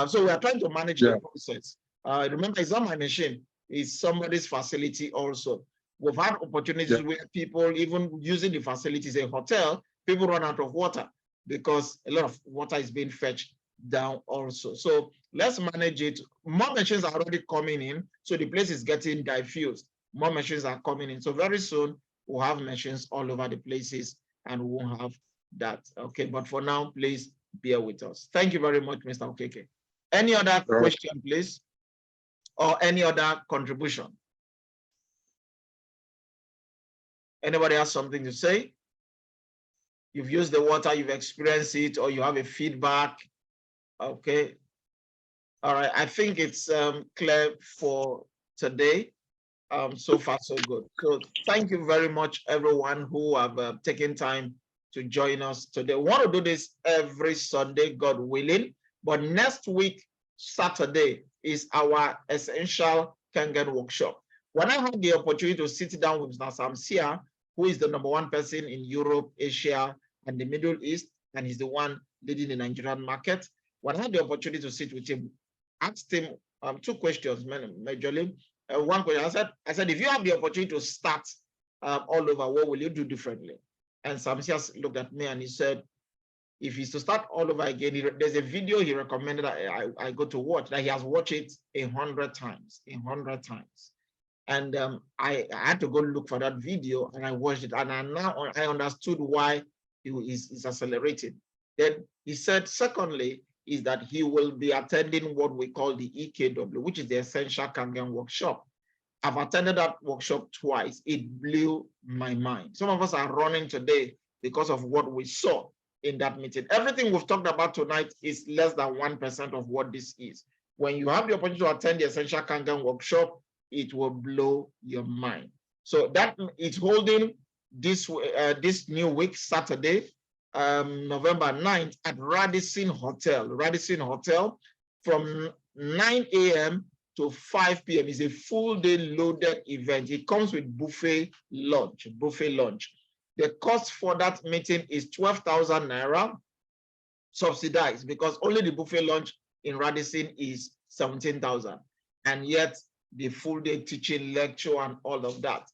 [SPEAKER 1] So we are trying to manage the process. Remember, it's not my machine, it's somebody's facility also. We've had opportunities where people, even using the facilities, a hotel, people run out of water because a lot of water is being fetched down also. So let's manage it. More machines are already coming in, so the place is getting diffused. More machines are coming in. So very soon we'll have machines all over the places and we won't have that. Okay, but for now, please bear with us. Thank you very much, Mr. Okeke. Any other question, please? Or any other contribution? Anybody has something to say? You've used the water, you've experienced it, or you have a feedback. Okay. All right. I think it's clear for today. So far, so good. So thank you very much, everyone who have taken time to join us today. We want to do this every Sunday, God willing. But next week, Saturday, is our essential Kangen workshop. When I had the opportunity to sit down with Mr. Samsia, who is the #1 person in Europe, Asia, and the Middle East, and he's the one leading the Nigerian market. When I had the opportunity to sit with him, asked him 2 questions, majorly. One question, I said, if you have the opportunity to start all over, what will you do differently? And Samsia looked at me and he said, if he's to start all over again, there's a video he recommended that I go to watch, that he has watched it 100 times, 100 times. And I had to go look for that video and I watched it. And I understood why he's accelerating. Then he said, secondly, is that he will be attending what we call the EKW, which is the Essential Kangen Workshop. I've attended that workshop twice. It blew my mind. Some of us are running today because of what we saw in that meeting. Everything we've talked about tonight is less than 1% of what this is. When you have the opportunity to attend the Essential Kangen Workshop, it will blow your mind. So that it's holding this new week, Saturday, November 9th at Radisson Hotel from 9 a.m. to 5 p.m. It's a full day loaded event. It comes with buffet lunch. The cost for that meeting is 12,000 naira, subsidized, because only the buffet lunch in Radisson is 17,000. And yet the full day teaching, lecture, and all of that.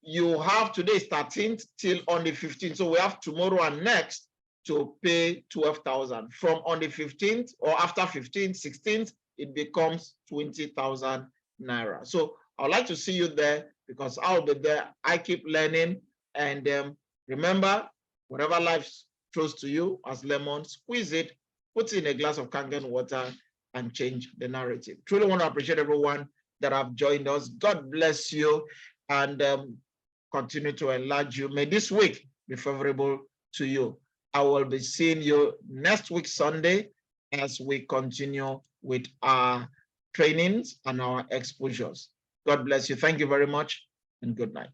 [SPEAKER 1] You have today 13th till on the 15th. So we have tomorrow and next to pay 12,000. From on the 15th or after 15th, 16th, it becomes 20,000 naira. So I'd like to see you there because I'll be there. I keep learning. And remember, whatever life throws to you as lemon, squeeze it, put it in a glass of Kangen water, and change the narrative. Truly want to appreciate everyone that have joined us. God bless you and continue to enlarge you. May this week be favorable to you. I will be seeing you next week, Sunday, as we continue with our trainings and our exposures. God bless you. Thank you very much and good night.